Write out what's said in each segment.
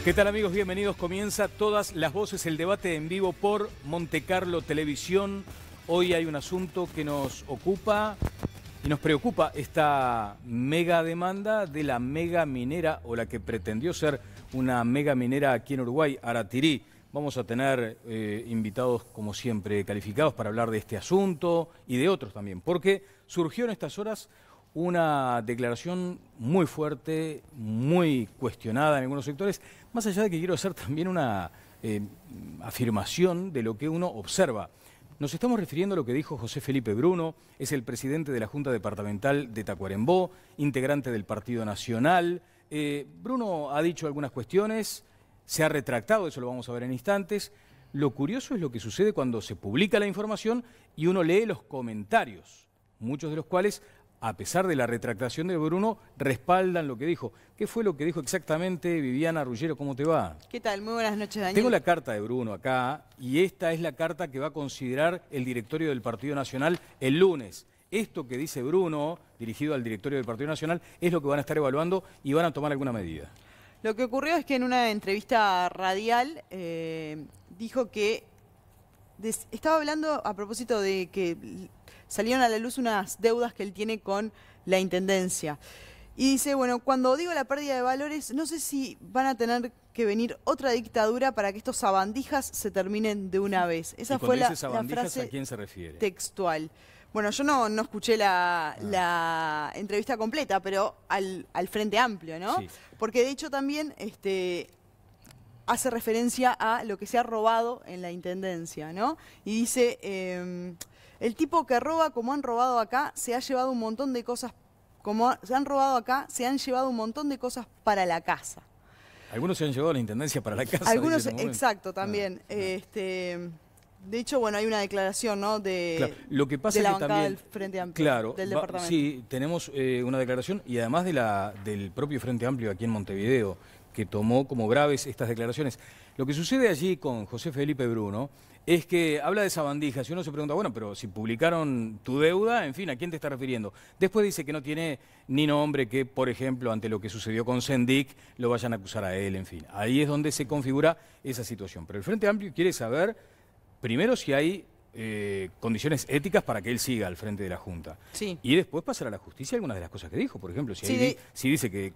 ¿Qué tal, amigos? Bienvenidos. Comienza Todas las Voces, el debate en vivo por Montecarlo Televisión. Hoy hay un asunto que nos ocupa y nos preocupa, esta mega demanda de la mega minera, o la que pretendió ser una mega minera aquí en Uruguay, Aratirí. Vamos a tener invitados, como siempre, calificados para hablar de este asunto y de otros también, porque surgió en estas horas una declaración muy fuerte, muy cuestionada en algunos sectores, más allá de que quiero hacer también una afirmación de lo que uno observa. Nos estamos refiriendo a lo que dijo José Felipe Bruno, es el presidente de la Junta Departamental de Tacuarembó, integrante del Partido Nacional. Bruno ha dicho algunas cuestiones, se ha retractado, eso lo vamos a ver en instantes. Lo curioso es lo que sucede cuando se publica la información y uno lee los comentarios, muchos de los cuales, a pesar de la retractación de Bruno, respaldan lo que dijo. ¿Qué fue lo que dijo exactamente Viviana Ruggiero? ¿Cómo te va? ¿Qué tal? Muy buenas noches, Daniel. Tengo la carta de Bruno acá, y esta es la carta que va a considerar el directorio del Partido Nacional el lunes. Esto que dice Bruno, dirigido al directorio del Partido Nacional, es lo que van a estar evaluando y van a tomar alguna medida. Lo que ocurrió es que en una entrevista radial dijo que estaba hablando a propósito de que salieron a la luz unas deudas que él tiene con la Intendencia. Y dice, bueno, cuando digo la pérdida de valores, no sé si van a tener que venir otra dictadura para que estos sabandijas se terminen de una vez. Esa fue la frase, ¿a quién se refiere? Textual. Bueno, yo no escuché la entrevista completa, pero al Frente Amplio, ¿no? Sí. Porque de hecho también hace referencia a lo que se ha robado en la Intendencia, ¿no? Y dice, el tipo que roba, como han robado acá, se ha llevado un montón de cosas, como se han robado acá, se han llevado un montón de cosas para la casa. Algunos se han llevado a la Intendencia para la casa. Algunos, exacto, también. De hecho, bueno, hay una declaración, ¿no? Claro, lo que pasa de la es que bancada también, del Frente Amplio, claro, del departamento. Sí, tenemos una declaración, y además del propio Frente Amplio aquí en Montevideo, que tomó como graves estas declaraciones. Lo que sucede allí con José Felipe Bruno es que habla de sabandijas y uno se pregunta, bueno, pero si publicaron tu deuda, en fin, ¿a quién te está refiriendo? Después dice que no tiene ni nombre, que, por ejemplo, ante lo que sucedió con Sendik, lo vayan a acusar a él, en fin. Ahí es donde se configura esa situación. Pero el Frente Amplio quiere saber, primero, si hay condiciones éticas para que él siga al frente de la Junta. Sí. Y después pasar a la justicia algunas de las cosas que dijo. Por ejemplo, si dice que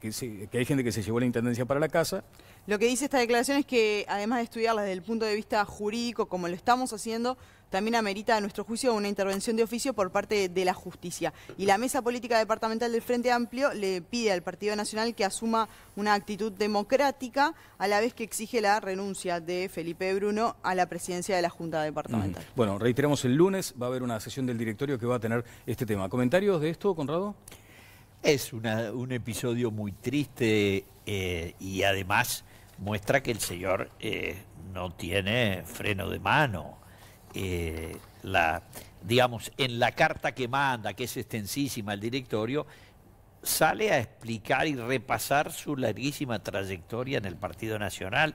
hay gente que se llevó la Intendencia para la casa. Lo que dice esta declaración es que, además de estudiarla desde el punto de vista jurídico, como lo estamos haciendo, también amerita, a nuestro juicio, una intervención de oficio por parte de la justicia. Y la Mesa Política Departamental del Frente Amplio le pide al Partido Nacional que asuma una actitud democrática, a la vez que exige la renuncia de Felipe Bruno a la presidencia de la Junta Departamental. Bueno, reiteramos, el lunes va a haber una sesión del directorio que va a tener este tema. ¿Comentarios de esto, Conrado? Es un episodio muy triste y además muestra que el señor no tiene freno de mano. Digamos, en la carta que manda, que es extensísima al directorio, sale a explicar y repasar su larguísima trayectoria en el Partido Nacional,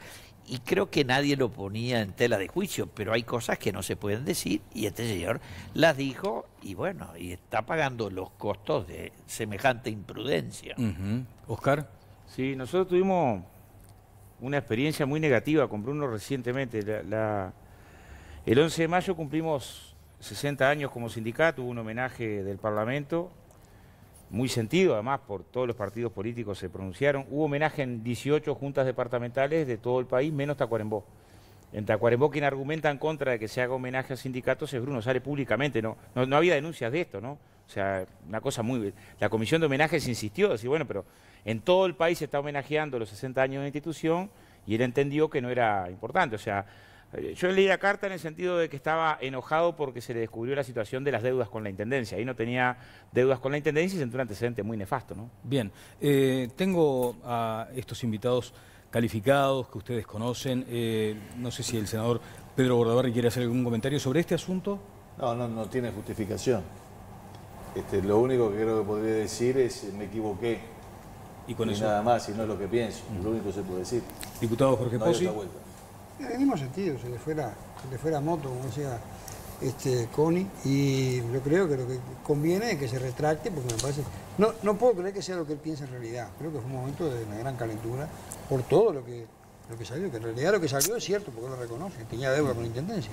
y creo que nadie lo ponía en tela de juicio, pero hay cosas que no se pueden decir y este señor las dijo, y bueno, y está pagando los costos de semejante imprudencia. ¿Oscar? Sí, nosotros tuvimos una experiencia muy negativa con Bruno recientemente. El 11 de mayo cumplimos 60 años como sindicato, hubo un homenaje del Parlamento, muy sentido además por todos los partidos políticos se pronunciaron. Hubo homenaje en 18 juntas departamentales de todo el país, menos Tacuarembó. En Tacuarembó, quien argumenta en contra de que se haga homenaje a sindicatos es Bruno, sale públicamente, no había denuncias de esto, ¿no? O sea, una cosa muy... La comisión de homenajes insistió, decir, bueno, pero en todo el país se está homenajeando los 60 años de la institución, y él entendió que no era importante, o sea... Yo leí la carta en el sentido de que estaba enojado porque se le descubrió la situación de las deudas con la Intendencia. Ahí no tenía deudas con la Intendencia y sentó un antecedente muy nefasto, ¿no? Bien, tengo a estos invitados calificados que ustedes conocen. No sé si el senador Pedro Bordaberry quiere hacer algún comentario sobre este asunto. No tiene justificación. Lo único que creo que podría decir es me equivoqué. Y con eso nada más, y no es lo que pienso. Lo único que se puede decir. Diputado Jorge Pozzi. En el mismo sentido, se le fuera moto, como decía Connie, y yo creo que lo que conviene es que se retracte, porque me parece... No puedo creer que sea lo que él piensa en realidad. Creo que fue un momento de una gran calentura por todo lo que lo que salió, que en realidad lo que salió es cierto, porque lo reconoce, tenía deuda con la Intendencia.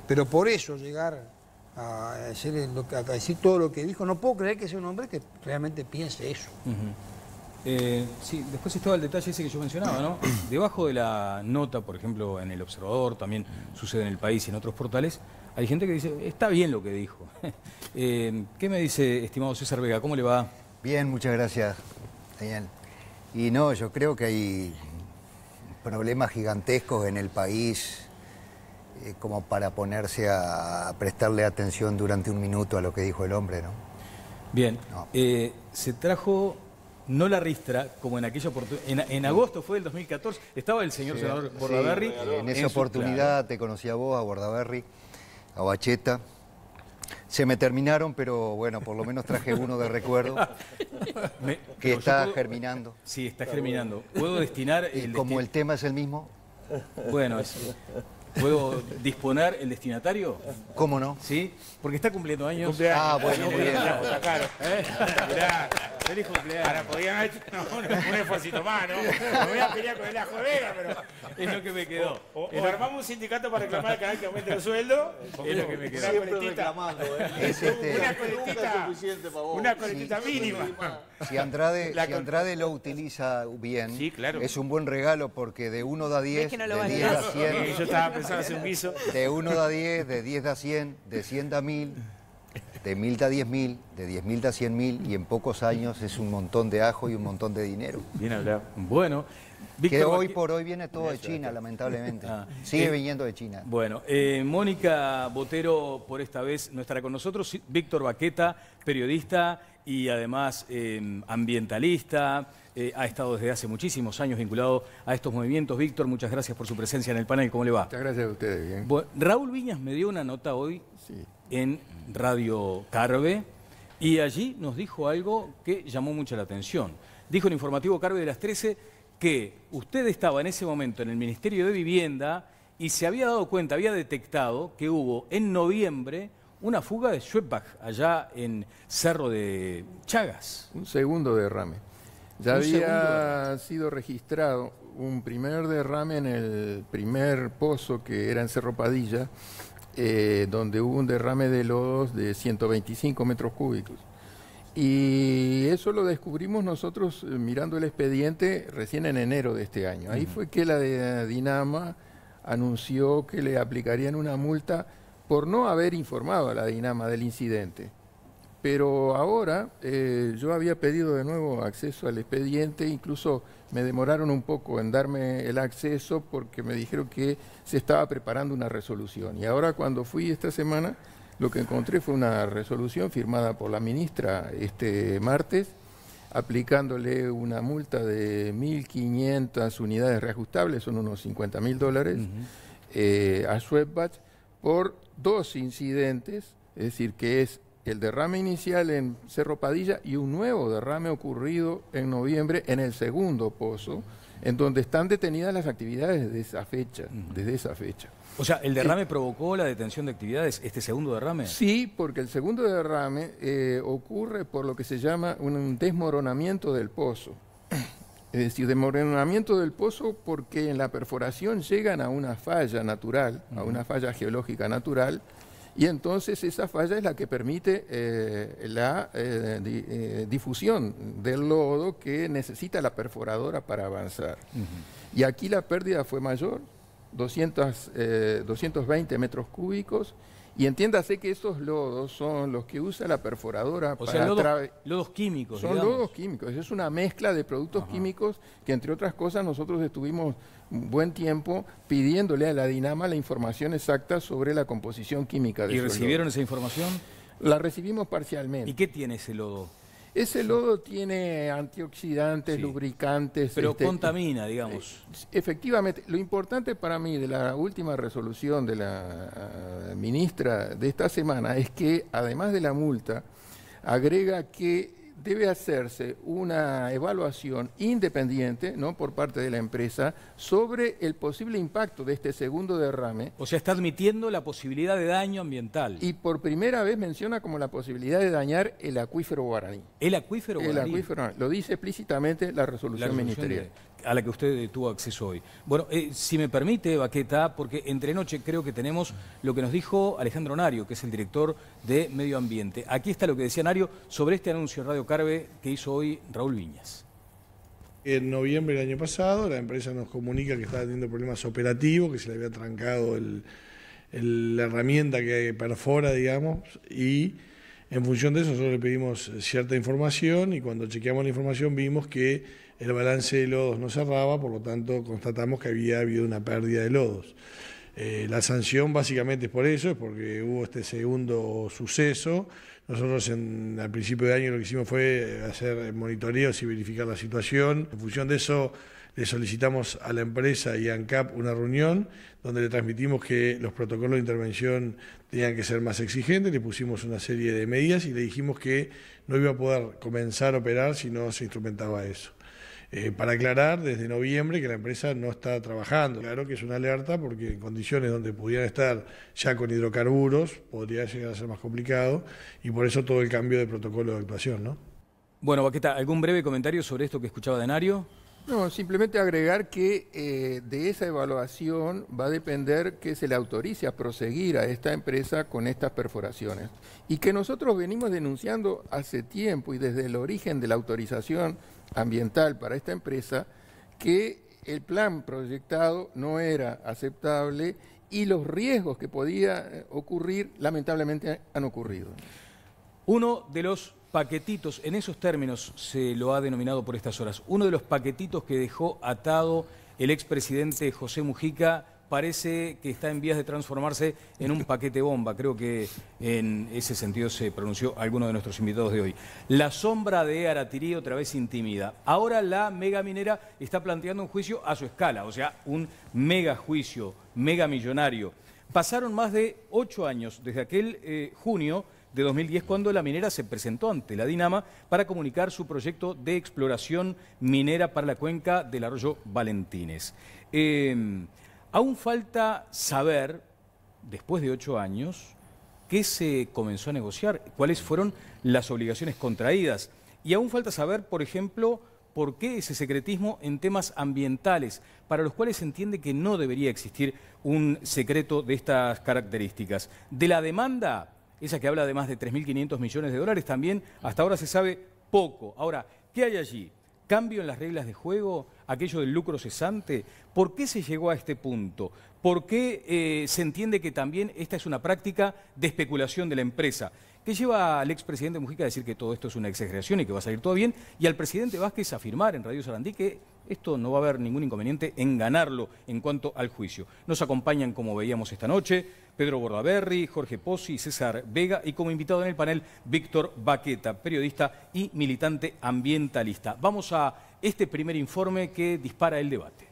Pero por eso llegar a decir todo lo que dijo, no puedo creer que sea un hombre que realmente piense eso. Sí, después estaba el detalle ese que yo mencionaba, ¿no? Debajo de la nota, por ejemplo, en El Observador, también sucede en El País y en otros portales, hay gente que dice, está bien lo que dijo. ¿Qué me dice, estimado César Vega? ¿Cómo le va? Bien, muchas gracias, Daniel. Y no, yo creo que hay problemas gigantescos en el país como para ponerse a prestarle atención durante un minuto a lo que dijo el hombre, ¿no? Bien, No. se trajo... No la ristra, como en aquella oportunidad. En agosto fue del 2014, estaba el señor senador Bordaberry. En esa oportunidad claro. te conocí a vos, a Bordaberry, a Bacheta. Se me terminaron, pero bueno, por lo menos traje uno de recuerdo que está germinando. Sí, está germinando. ¿Puedo destinar Y como el tema es el mismo, Bueno, ¿puedo disponer el destinatario? ¿cómo no? ¿Sí? Porque está cumpliendo años. Ah, bueno, muy bien. Claro. Mirá, feliz cumpleaños. Ahora podían haber hecho un esfuercito más, ¿no? Me voy a pelear con el Ajo de Vega, pero... Es lo que me quedó. O armamos un sindicato para reclamar al canal que aumente el sueldo. Es lo que me quedó. Siempre reclamando, Una coletita mínima. Si Andrade lo utiliza bien, Sí, claro. es un buen regalo porque de 1 da 10, que no lo de valía. 10 da 100, Yo estaba pensando hacer un guiso. de 1 da 10, de 10 da 100, de 100 da 1000, de 1000 da 10.000, de 10.000 da 100.000 y en pocos años es un montón de ajo y un montón de dinero. Bien hablado. Bueno, Que Víctor hoy Baque- por hoy viene todo de China, lamentablemente. Ah, Sigue viniendo de China. Bueno, Mónica Botero por esta vez no estará con nosotros. Sí, Víctor Baqueta, periodista y además ambientalista. Ha estado desde hace muchísimos años vinculado a estos movimientos. Víctor, muchas gracias por su presencia en el panel. ¿Cómo le va? Muchas gracias a ustedes, bien. Bueno, Raúl Viñas me dio una nota hoy Sí. en Radio Carve y allí nos dijo algo que llamó mucho la atención. Dijo en Informativo Carve de las 13 que usted estaba en ese momento en el Ministerio de Vivienda y se había dado cuenta, había detectado que hubo en noviembre una fuga de Schwebach allá en Cerro de Chagas. Un segundo derrame. Ya Un segundo había sido registrado un primer derrame en el primer pozo que era en Cerro Padilla, donde hubo un derrame de lodos de 125 metros cúbicos. Y eso lo descubrimos nosotros mirando el expediente recién en enero de este año. Ahí fue que la de Dinama anunció que le aplicarían una multa por no haber informado a la Dinama del incidente. Pero ahora yo había pedido de nuevo acceso al expediente, incluso me demoraron un poco en darme el acceso porque me dijeron que se estaba preparando una resolución. Y ahora cuando fui esta semana, lo que encontré fue una resolución firmada por la ministra este martes, aplicándole una multa de 1.500 unidades reajustables, son unos $50.000, a Schwebach por 2 incidentes, es decir, que es el derrame inicial en Cerro Padilla y un nuevo derrame ocurrido en noviembre en el segundo pozo, en donde están detenidas las actividades desde esa fecha, O sea, ¿el derrame provocó la detención de actividades, este segundo derrame? Sí, porque el segundo derrame ocurre por lo que se llama un desmoronamiento del pozo. Es decir, desmoronamiento del pozo porque en la perforación llegan a una falla natural, a una falla geológica natural, y entonces esa falla es la que permite la difusión del lodo que necesita la perforadora para avanzar. Y aquí la pérdida fue mayor, 220 metros cúbicos, y entiéndase que esos lodos son los que usa la perforadora O para sea, lodos químicos, son digamos. lodos químicos, es una mezcla de productos químicos que, entre otras cosas, nosotros estuvimos un buen tiempo pidiéndole a la Dinama la información exacta sobre la composición química de ¿Y esos recibieron lodos. esa información? La recibimos parcialmente. ¿Y qué tiene ese lodo? Ese lodo tiene antioxidantes, Sí. lubricantes. Pero contamina, digamos. Efectivamente, lo importante para mí de la última resolución de la ministra de esta semana es que, además de la multa, agrega que debe hacerse una evaluación independiente, ¿no?, por parte de la empresa sobre el posible impacto de este segundo derrame. O sea, está admitiendo la posibilidad de daño ambiental. Y por primera vez menciona como la posibilidad de dañar el acuífero guaraní. ¿El acuífero El guaraní? acuífero, lo dice explícitamente la resolución ministerial. a la que usted tuvo acceso hoy. Bueno, si me permite, Baqueta, porque entre noche creo que tenemos lo que nos dijo Alejandro Nario, que es el director de Medio Ambiente. Aquí está lo que decía Nario sobre este anuncio en Radio Carve que hizo hoy Raúl Viñas. En noviembre del año pasado, la empresa nos comunica que estaba teniendo problemas operativos, que se le había trancado la herramienta que perfora, digamos, y en función de eso nosotros le pedimos cierta información y cuando chequeamos la información vimos que el balance de lodos no cerraba, por lo tanto constatamos que había habido una pérdida de lodos. La sanción básicamente es por eso, es porque hubo este segundo suceso. Nosotros al principio de año lo que hicimos fue hacer monitoreos y verificar la situación. En función de eso le solicitamos a la empresa y a ANCAP una reunión donde le transmitimos que los protocolos de intervención tenían que ser más exigentes, le pusimos una serie de medidas y le dijimos que no iba a poder comenzar a operar si no se instrumentaba eso. Para aclarar, desde noviembre que la empresa no está trabajando. Claro que es una alerta porque en condiciones donde pudieran estar ya con hidrocarburos podría llegar a ser más complicado y por eso todo el cambio de protocolo de actuación, ¿no? Bueno, Baqueta, ¿algún breve comentario sobre esto que escuchaba de Nario? No, simplemente agregar que de esa evaluación va a depender que se le autorice a proseguir a esta empresa con estas perforaciones. Y que nosotros venimos denunciando hace tiempo y desde el origen de la autorización ambiental para esta empresa que el plan proyectado no era aceptable y los riesgos que podía ocurrir lamentablemente han ocurrido. Uno de los paquetitos, en esos términos se lo ha denominado por estas horas, uno de los paquetitos que dejó atado el expresidente José Mujica parece que está en vías de transformarse en un paquete bomba. Creo que en ese sentido se pronunció alguno de nuestros invitados de hoy. La sombra de Aratirí otra vez intimida. Ahora la mega minera está planteando un juicio a su escala, o sea, un mega juicio, mega millonario. Pasaron más de 8 años desde aquel junio de 2010 cuando la minera se presentó ante la Dinama para comunicar su proyecto de exploración minera para la cuenca del arroyo Valentines. Aún falta saber, después de 8 años, qué se comenzó a negociar, cuáles fueron las obligaciones contraídas. Y aún falta saber, por ejemplo, por qué ese secretismo en temas ambientales, para los cuales se entiende que no debería existir un secreto de estas características. De la demanda, esa que habla de más de 3.500 millones de dólares, también hasta ahora se sabe poco. Ahora, ¿qué hay allí? ¿Cambio en las reglas de juego? ¿Aquello del lucro cesante? ¿Por qué se llegó a este punto? ¿Por qué se entiende que también esta es una práctica de especulación de la empresa? Que lleva al expresidente Mujica a decir que todo esto es una exageración y que va a salir todo bien, y al presidente Vázquez a afirmar en Radio Sarandí que esto no va a haber ningún inconveniente en ganarlo en cuanto al juicio. Nos acompañan, como veíamos esta noche, Pedro Bordaberry, Jorge Pozzi, César Vega y como invitado en el panel, Víctor Baqueta, periodista y militante ambientalista. Vamos a este primer informe que dispara el debate.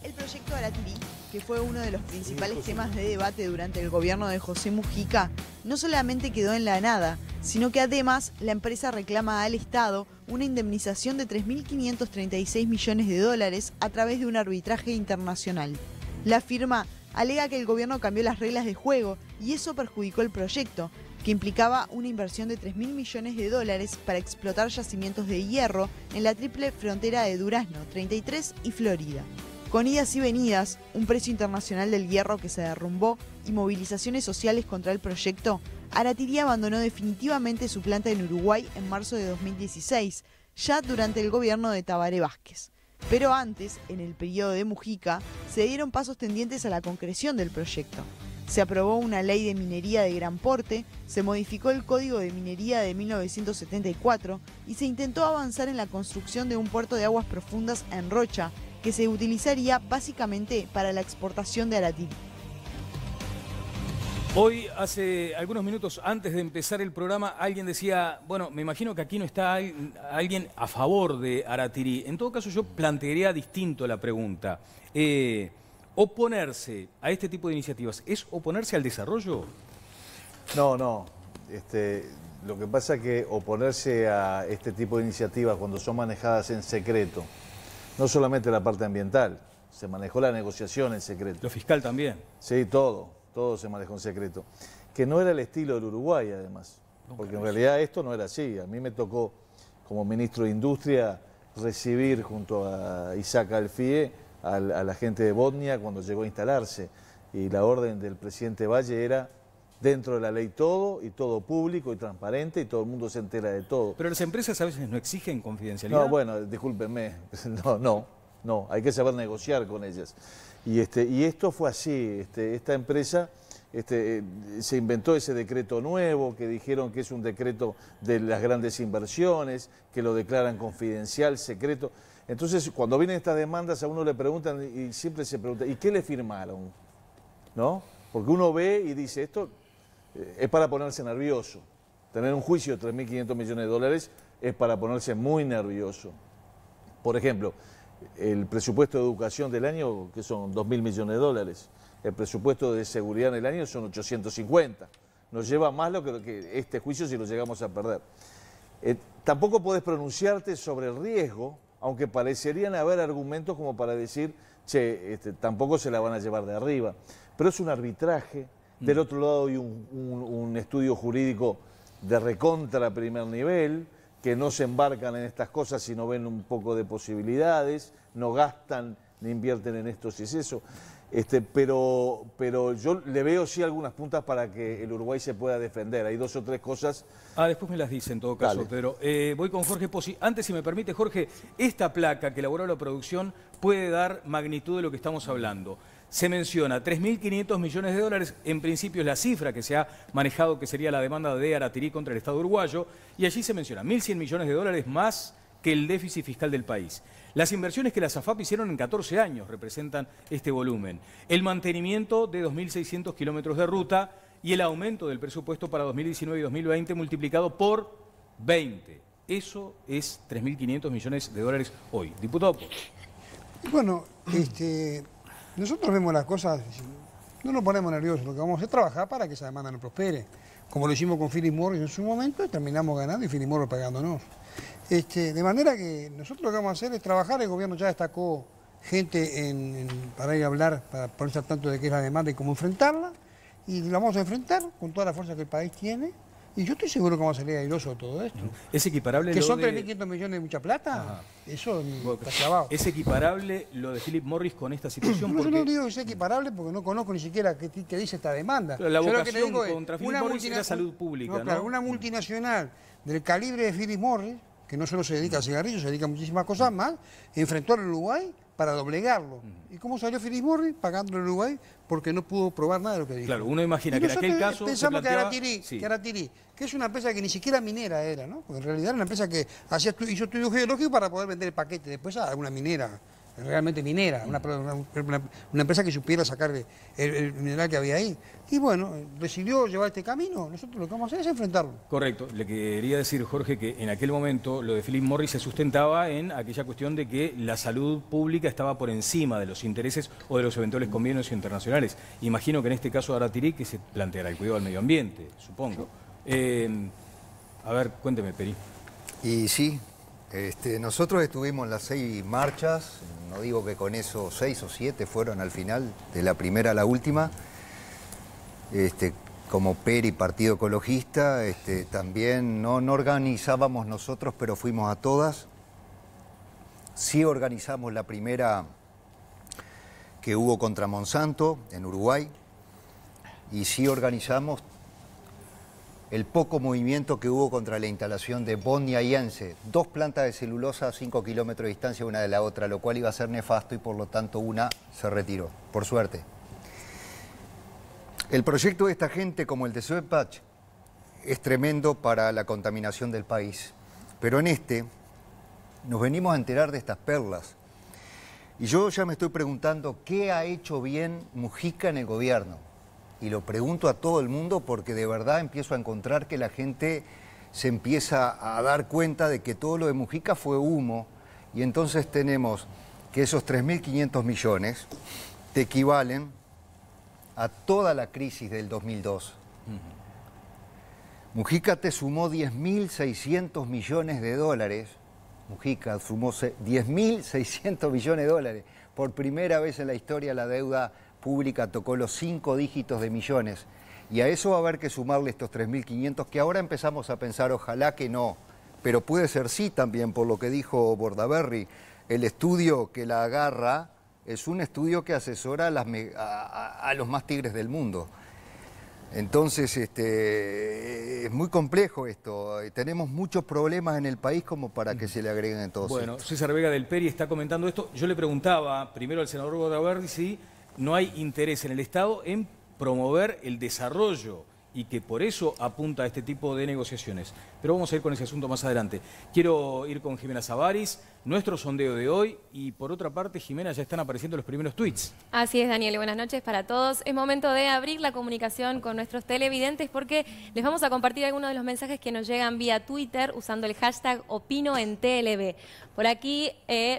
El proyecto Aratirí, que fue uno de los principales temas de debate durante el gobierno de José Mujica, no solamente quedó en la nada, sino que además la empresa reclama al Estado una indemnización de 3.536 millones de dólares a través de un arbitraje internacional. La firma alega que el gobierno cambió las reglas de juego y eso perjudicó el proyecto, que implicaba una inversión de 3.000 millones de dólares para explotar yacimientos de hierro en la triple frontera de Durazno, 33 y Florida. Con idas y venidas, un precio internacional del hierro que se derrumbó y movilizaciones sociales contra el proyecto, Aratirí abandonó definitivamente su planta en Uruguay en marzo de 2016, ya durante el gobierno de Tabaré Vázquez. Pero antes, en el periodo de Mujica, se dieron pasos tendientes a la concreción del proyecto. Se aprobó una ley de minería de gran porte, se modificó el Código de Minería de 1974 y se intentó avanzar en la construcción de un puerto de aguas profundas en Rocha, que se utilizaría básicamente para la exportación de Aratirí. Hoy, hace algunos minutos antes de empezar el programa, alguien decía, bueno, me imagino que aquí no está alguien a favor de Aratirí. En todo caso, yo plantearía distinto la pregunta. ¿Oponerse a este tipo de iniciativas es oponerse al desarrollo? No. Lo que pasa es que oponerse a este tipo de iniciativas cuando son manejadas en secreto, no solamente la parte ambiental, se manejó la negociación en secreto. Lo fiscal también. Sí, todo se manejó en secreto. Que no era el estilo del Uruguay, además. Porque en realidad esto no era así. A mí me tocó, como ministro de Industria, recibir junto a Isaac Alfie a la gente de Bosnia cuando llegó a instalarse. Y la orden del presidente Valle era dentro de la ley todo, y todo público y transparente, y todo el mundo se entera de todo. Pero las empresas a veces no exigen confidencialidad. No, bueno, discúlpenme, no, hay que saber negociar con ellas. Y esto fue así, esta empresa se inventó ese decreto nuevo, que dijeron que es un decreto de las grandes inversiones, que lo declaran confidencial, secreto. Entonces, cuando vienen estas demandas, a uno le preguntan, y siempre se pregunta, ¿y qué le firmaron? ¿No? Porque uno ve y dice, esto es para ponerse nervioso. Tener un juicio de 3.500 millones de dólares es para ponerse muy nervioso. Por ejemplo, el presupuesto de educación del año, que son 2.000 millones de dólares. El presupuesto de seguridad en el año son 850. Nos lleva más lo que este juicio si lo llegamos a perder. Tampoco podés pronunciarte sobre el riesgo, aunque parecerían haber argumentos como para decir, che, tampoco se la van a llevar de arriba. Pero es un arbitraje. Del otro lado hay un estudio jurídico de recontra primer nivel, que no se embarcan en estas cosas si no ven un poco de posibilidades, no gastan ni invierten en esto si es eso. Pero yo le veo sí algunas puntas para que el Uruguay se pueda defender. Hay 2 o 3 cosas. Después me las dice en todo caso, Dale. Pedro. Voy con Jorge Pozzi. Antes, si me permite, Jorge, esta placa que elaboró la producción puede dar magnitud de lo que estamos hablando. Se menciona 3.500 millones de dólares, en principio es la cifra que se ha manejado, que sería la demanda de Aratirí contra el Estado uruguayo, y allí se menciona 1.100 millones de dólares más que el déficit fiscal del país. Las inversiones que las AFAP hicieron en 14 años representan este volumen. El mantenimiento de 2.600 kilómetros de ruta y el aumento del presupuesto para 2019 y 2020 multiplicado por 20. Eso es 3.500 millones de dólares hoy. Diputado Pozzi. Bueno, nosotros vemos las cosas, no nos ponemos nerviosos, lo que vamos a hacer es trabajar para que esa demanda no prospere, como lo hicimos con Philip Morris en su momento, y terminamos ganando y Philip Morris pagándonos. De manera que nosotros lo que vamos a hacer es trabajar, el gobierno ya destacó gente para ir a hablar, para ponerse al tanto de qué es la demanda y cómo enfrentarla, y la vamos a enfrentar con toda la fuerza que el país tiene, y yo estoy seguro que vamos a salir airosos de todo esto. ¿Es equiparable ¿Que lo son de... 3.500 millones de mucha plata? Ajá. Eso está clavado. ¿Es equiparable lo de Philip Morris con esta situación? No, yo no digo que sea equiparable porque no conozco ni siquiera qué dice esta demanda. Pero la Yo lo que vocación te digo es, contra Philip Morris era salud pública, ¿no? Claro, una multinacional del calibre de Philip Morris, que no solo se dedica al cigarrillo, se dedica a muchísimas cosas más, enfrentó al Uruguay para doblegarlo. ¿Y cómo salió Philip Morris? Pagando al Uruguay porque no pudo probar nada de lo que dijo. Claro, uno imagina que en aquel caso pensamos se planteaba... que Aratirí, que es una empresa que ni siquiera minera era, ¿no? Porque en realidad era una empresa que hizo estudios geológicos para poder vender el paquete después a alguna minera, realmente minera, una empresa que supiera sacar el mineral que había ahí. Y bueno, decidió llevar este camino, nosotros lo que vamos a hacer es enfrentarlo. Correcto, le quería decir, Jorge, que en aquel momento lo de Philip Morris se sustentaba en aquella cuestión de que la salud pública estaba por encima de los intereses o de los eventuales convenios internacionales. Imagino que en este caso de Aratirí que se planteará el cuidado del medio ambiente, supongo. A ver, cuénteme, Peri. Y sí, nosotros estuvimos en las 6 marchas, no digo que con eso 6 o 7 fueron al final, de la primera a la última. Como Peri, Partido Ecologista, también no organizábamos nosotros, pero fuimos a todas. Sí organizamos la primera que hubo contra Monsanto en Uruguay, y sí organizamos el poco movimiento que hubo contra la instalación de Bosnia y Ence, 2 plantas de celulosa a 5 kilómetros de distancia una de la otra, lo cual iba a ser nefasto y por lo tanto una se retiró, por suerte. El proyecto de esta gente, como el de Soepach, es tremendo para la contaminación del país, pero en nos venimos a enterar de estas perlas. Y yo ya me estoy preguntando qué ha hecho bien Mujica en el gobierno. Y lo pregunto a todo el mundo porque de verdad empiezo a encontrar que la gente se empieza a dar cuenta de que todo lo de Mujica fue humo. Y entonces tenemos que esos 3.500 millones te equivalen a toda la crisis del 2002. Mujica te sumó 10.600 millones de dólares. Mujica sumó 10.600 millones de dólares. Por primera vez en la historia la deuda pública tocó los 5 dígitos de millones. Y a eso va a haber que sumarle estos 3.500 que ahora empezamos a pensar, ojalá que no, pero puede ser sí también, por lo que dijo Bordaberry. El estudio que la agarra es un estudio que asesora a los más tigres del mundo. Entonces, es muy complejo esto. Tenemos muchos problemas en el país como para que se le agreguen entonces. Bueno, César Vega del Peri está comentando esto. Yo le preguntaba primero al senador Bordaberry si no hay interés en el Estado en promover el desarrollo y que por eso apunta a este tipo de negociaciones. Pero vamos a ir con ese asunto más adelante. Quiero ir con Jimena Savaris, nuestro sondeo de hoy, y por otra parte, Jimena, ya están apareciendo los primeros tweets. Así es, Daniel, buenas noches para todos. Es momento de abrir la comunicación con nuestros televidentes porque les vamos a compartir algunos de los mensajes que nos llegan vía Twitter usando el hashtag OpinoEnTLV. Por aquí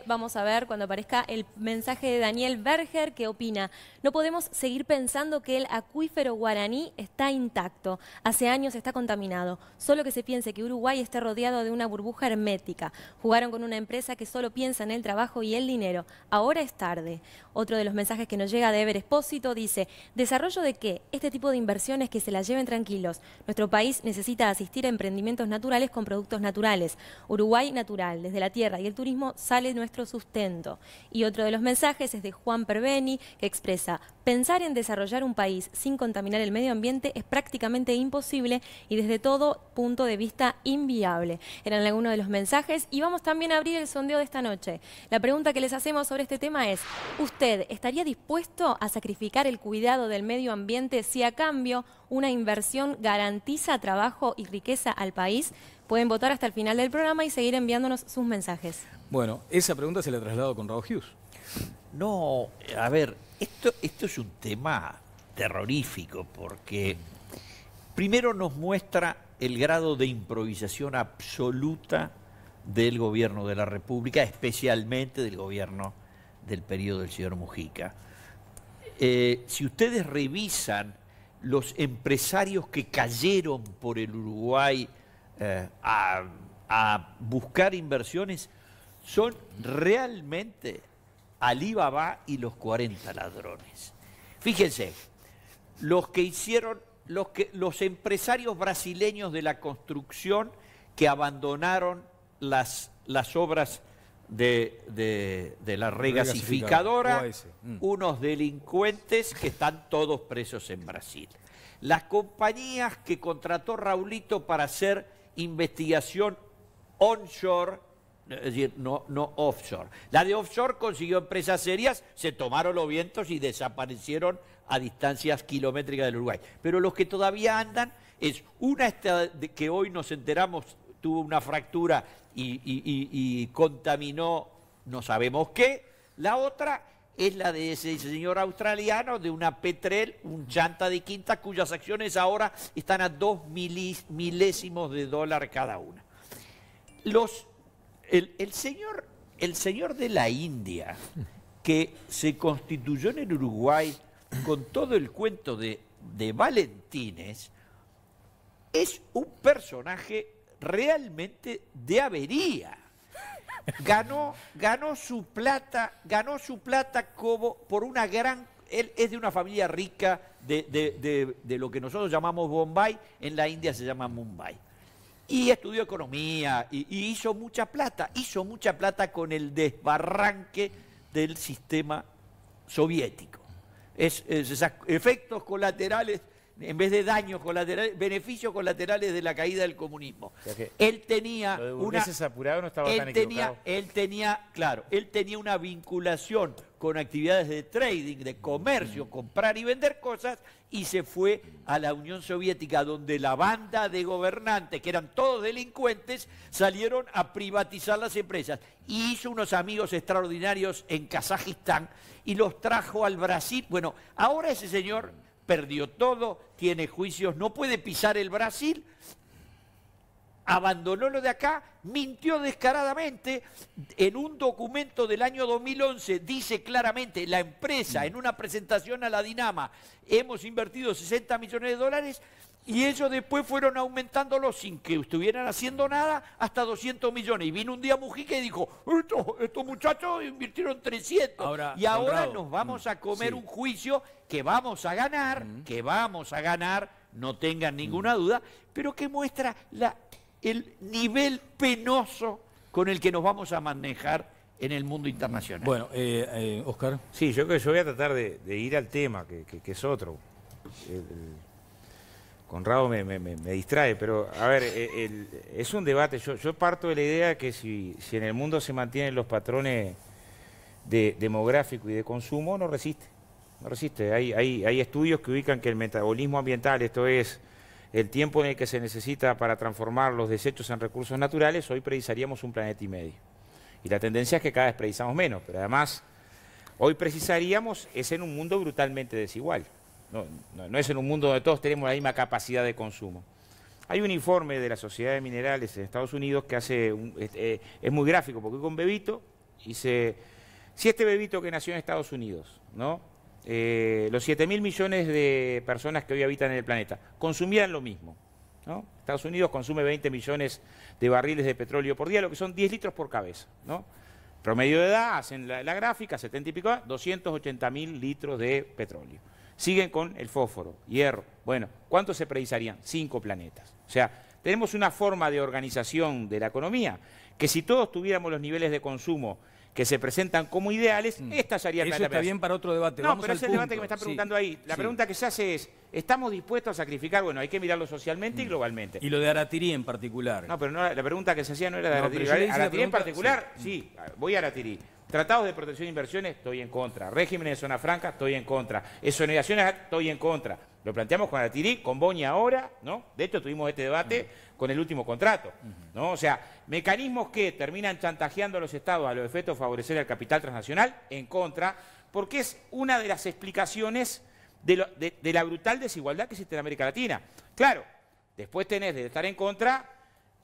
vamos a ver cuando aparezca el mensaje de Daniel Berger que opina: no podemos seguir pensando que el acuífero guaraní está intacto. Hace años está contaminado. Solo que se piense que Uruguay esté rodeado de una burbuja hermética. Jugaron con una empresa que solo piensa en el trabajo y el dinero. Ahora es tarde. Otro de los mensajes que nos llega de Ever Espósito dice: ¿desarrollo de qué? Este tipo de inversiones que se las lleven tranquilos. Nuestro país necesita asistir a emprendimientos naturales con productos naturales. Uruguay natural. Desde la tierra y el turismo sale nuestro sustento. Y otro de los mensajes es de Juan Perveni, que expresa: pensar en desarrollar un país sin contaminar el medio ambiente es prácticamente imposible y desde todo punto de vista inviable. Eran algunos de los mensajes y vamos también a abrir el sondeo de esta noche. La pregunta que les hacemos sobre este tema es: ¿usted estaría dispuesto a sacrificar el cuidado del medio ambiente si a cambio una inversión garantiza trabajo y riqueza al país? Pueden votar hasta el final del programa y seguir enviándonos sus mensajes. Bueno, esa pregunta se la he trasladado con Raúl Hughes. No, a ver, esto es un tema terrorífico porque primero nos muestra el grado de improvisación absoluta del gobierno de la República, especialmente del gobierno del periodo del señor Mujica. Si ustedes revisan los empresarios que cayeron por el Uruguay a buscar inversiones, son realmente Alibaba y los 40 ladrones. Fíjense, los empresarios brasileños de la construcción que abandonaron las obras de la regasificadora, unos delincuentes que están todos presos en Brasil. Las compañías que contrató Raulito para hacer investigación onshore, es decir, no offshore. La de offshore consiguió empresas serias, se tomaron los vientos y desaparecieron a distancias kilométricas del Uruguay. Pero los que todavía andan es una que hoy nos enteramos tuvo una fractura y contaminó no sabemos qué. La otra es la de ese señor australiano de una Petrel, un chanta de quinta, cuyas acciones ahora están a 2 milésimos de dólar cada una. El señor de la India, que se constituyó en el Uruguay con todo el cuento de Valentines, es un personaje realmente de avería. Ganó su plata como por una gran... Él es de una familia rica de lo que nosotros llamamos Bombay, en la India se llama Mumbai. Y estudió economía y hizo mucha plata con el desbarranque del sistema soviético. Efectos colaterales, en vez de daños colaterales, beneficios colaterales de la caída del comunismo. O sea que él tenía apurado no estaba tan equivocado. Él tenía una vinculación con actividades de trading, de comercio, comprar y vender cosas, y se fue a la Unión Soviética, donde la banda de gobernantes, que eran todos delincuentes, salieron a privatizar las empresas. Y hizo unos amigos extraordinarios en Kazajistán y los trajo al Brasil. Bueno, ahora ese señor perdió todo, tiene juicios, no puede pisar el Brasil, abandonó lo de acá, mintió descaradamente. En un documento del año 2011 dice claramente, la empresa en una presentación a la Dinama, hemos invertido 60 millones de dólares y ellos después fueron aumentándolo sin que estuvieran haciendo nada hasta 200 millones. Y vino un día Mujica y dijo, estos muchachos invirtieron 300. Ahora nos vamos a comer un juicio que vamos a ganar, no tengan ninguna duda, pero que muestra el nivel penoso con el que nos vamos a manejar en el mundo internacional. Bueno, Oscar. Sí, yo creo que yo voy a tratar de ir al tema, que es otro. Conrado me distrae, pero a ver, es un debate. Yo parto de la idea que si en el mundo se mantienen los patrones demográficos y de consumo, no resiste. No resiste. Hay estudios que ubican que el metabolismo ambiental, esto es el tiempo en el que se necesita para transformar los desechos en recursos naturales, hoy precisaríamos 1,5 planetas. Y la tendencia es que cada vez precisamos menos, pero además hoy precisaríamos es en un mundo brutalmente desigual. No es en un mundo donde todos tenemos la misma capacidad de consumo. Hay un informe de la Sociedad de Minerales en Estados Unidos que es muy gráfico, porque con bebito dice, si este bebito que nació en Estados Unidos, ¿no? Los 7.000 millones de personas que hoy habitan en el planeta consumieran lo mismo, ¿no? Estados Unidos consume 20 millones de barriles de petróleo por día, lo que son 10 litros por cabeza, ¿no? Promedio de edad, hacen la gráfica, 70 y pico, 280.000 litros de petróleo. Siguen con el fósforo, hierro. Bueno, ¿cuántos se precisarían? 5 planetas. O sea, tenemos una forma de organización de la economía que si todos tuviéramos los niveles de consumo que se presentan como ideales, esta sería el Eso planeta. está bien para otro debate. No, Vamos pero al ese es el debate que me está preguntando ahí. La pregunta que se hace es, ¿estamos dispuestos a sacrificar? Bueno, hay que mirarlo socialmente y globalmente. Y lo de Aratirí en particular. No, pero no, la pregunta que se hacía no era de No, Aratirí. pero yo le hice la Aratirí en pregunta, particular, sí, voy a Aratirí. Tratados de protección de inversiones, estoy en contra. Regímenes de zona franca, estoy en contra. Exoneraciones, estoy en contra. Lo planteamos con Aratirí, con Boni ahora, ¿no? De hecho, tuvimos este debate con el último contrato, ¿no? O sea, mecanismos que terminan chantajeando a los estados a los efectos de favorecer al capital transnacional, en contra, porque es una de las explicaciones de la brutal desigualdad que existe en América Latina. Claro, después tenés de estar en contra,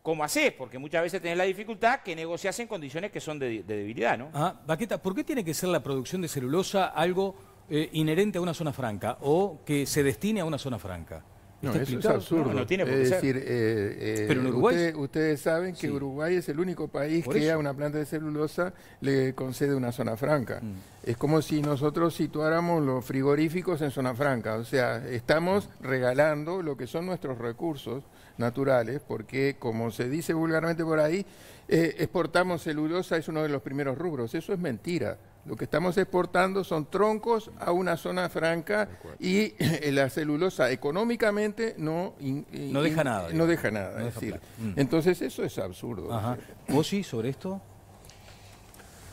¿cómo hacés? Porque muchas veces tenés la dificultad que negociás en condiciones que son de debilidad, ¿no? Baqueta, ¿por qué tiene que ser la producción de celulosa algo inherente a una zona franca o que se destine a una zona franca? No, eso es absurdo. No tiene por qué es ser. decir, Pero en Uruguay... ustedes saben que Uruguay es el único país que a una planta de celulosa le concede una zona franca. Es como si nosotros situáramos los frigoríficos en zona franca. O sea, estamos regalando lo que son nuestros recursos naturales, porque como se dice vulgarmente por ahí, exportamos celulosa, es uno de los primeros rubros. Eso es mentira. Lo que estamos exportando son troncos a una zona franca y la celulosa económicamente no deja nada. No deja nada. Es decir, entonces eso es absurdo. Ajá. ¿Vos sí sobre esto?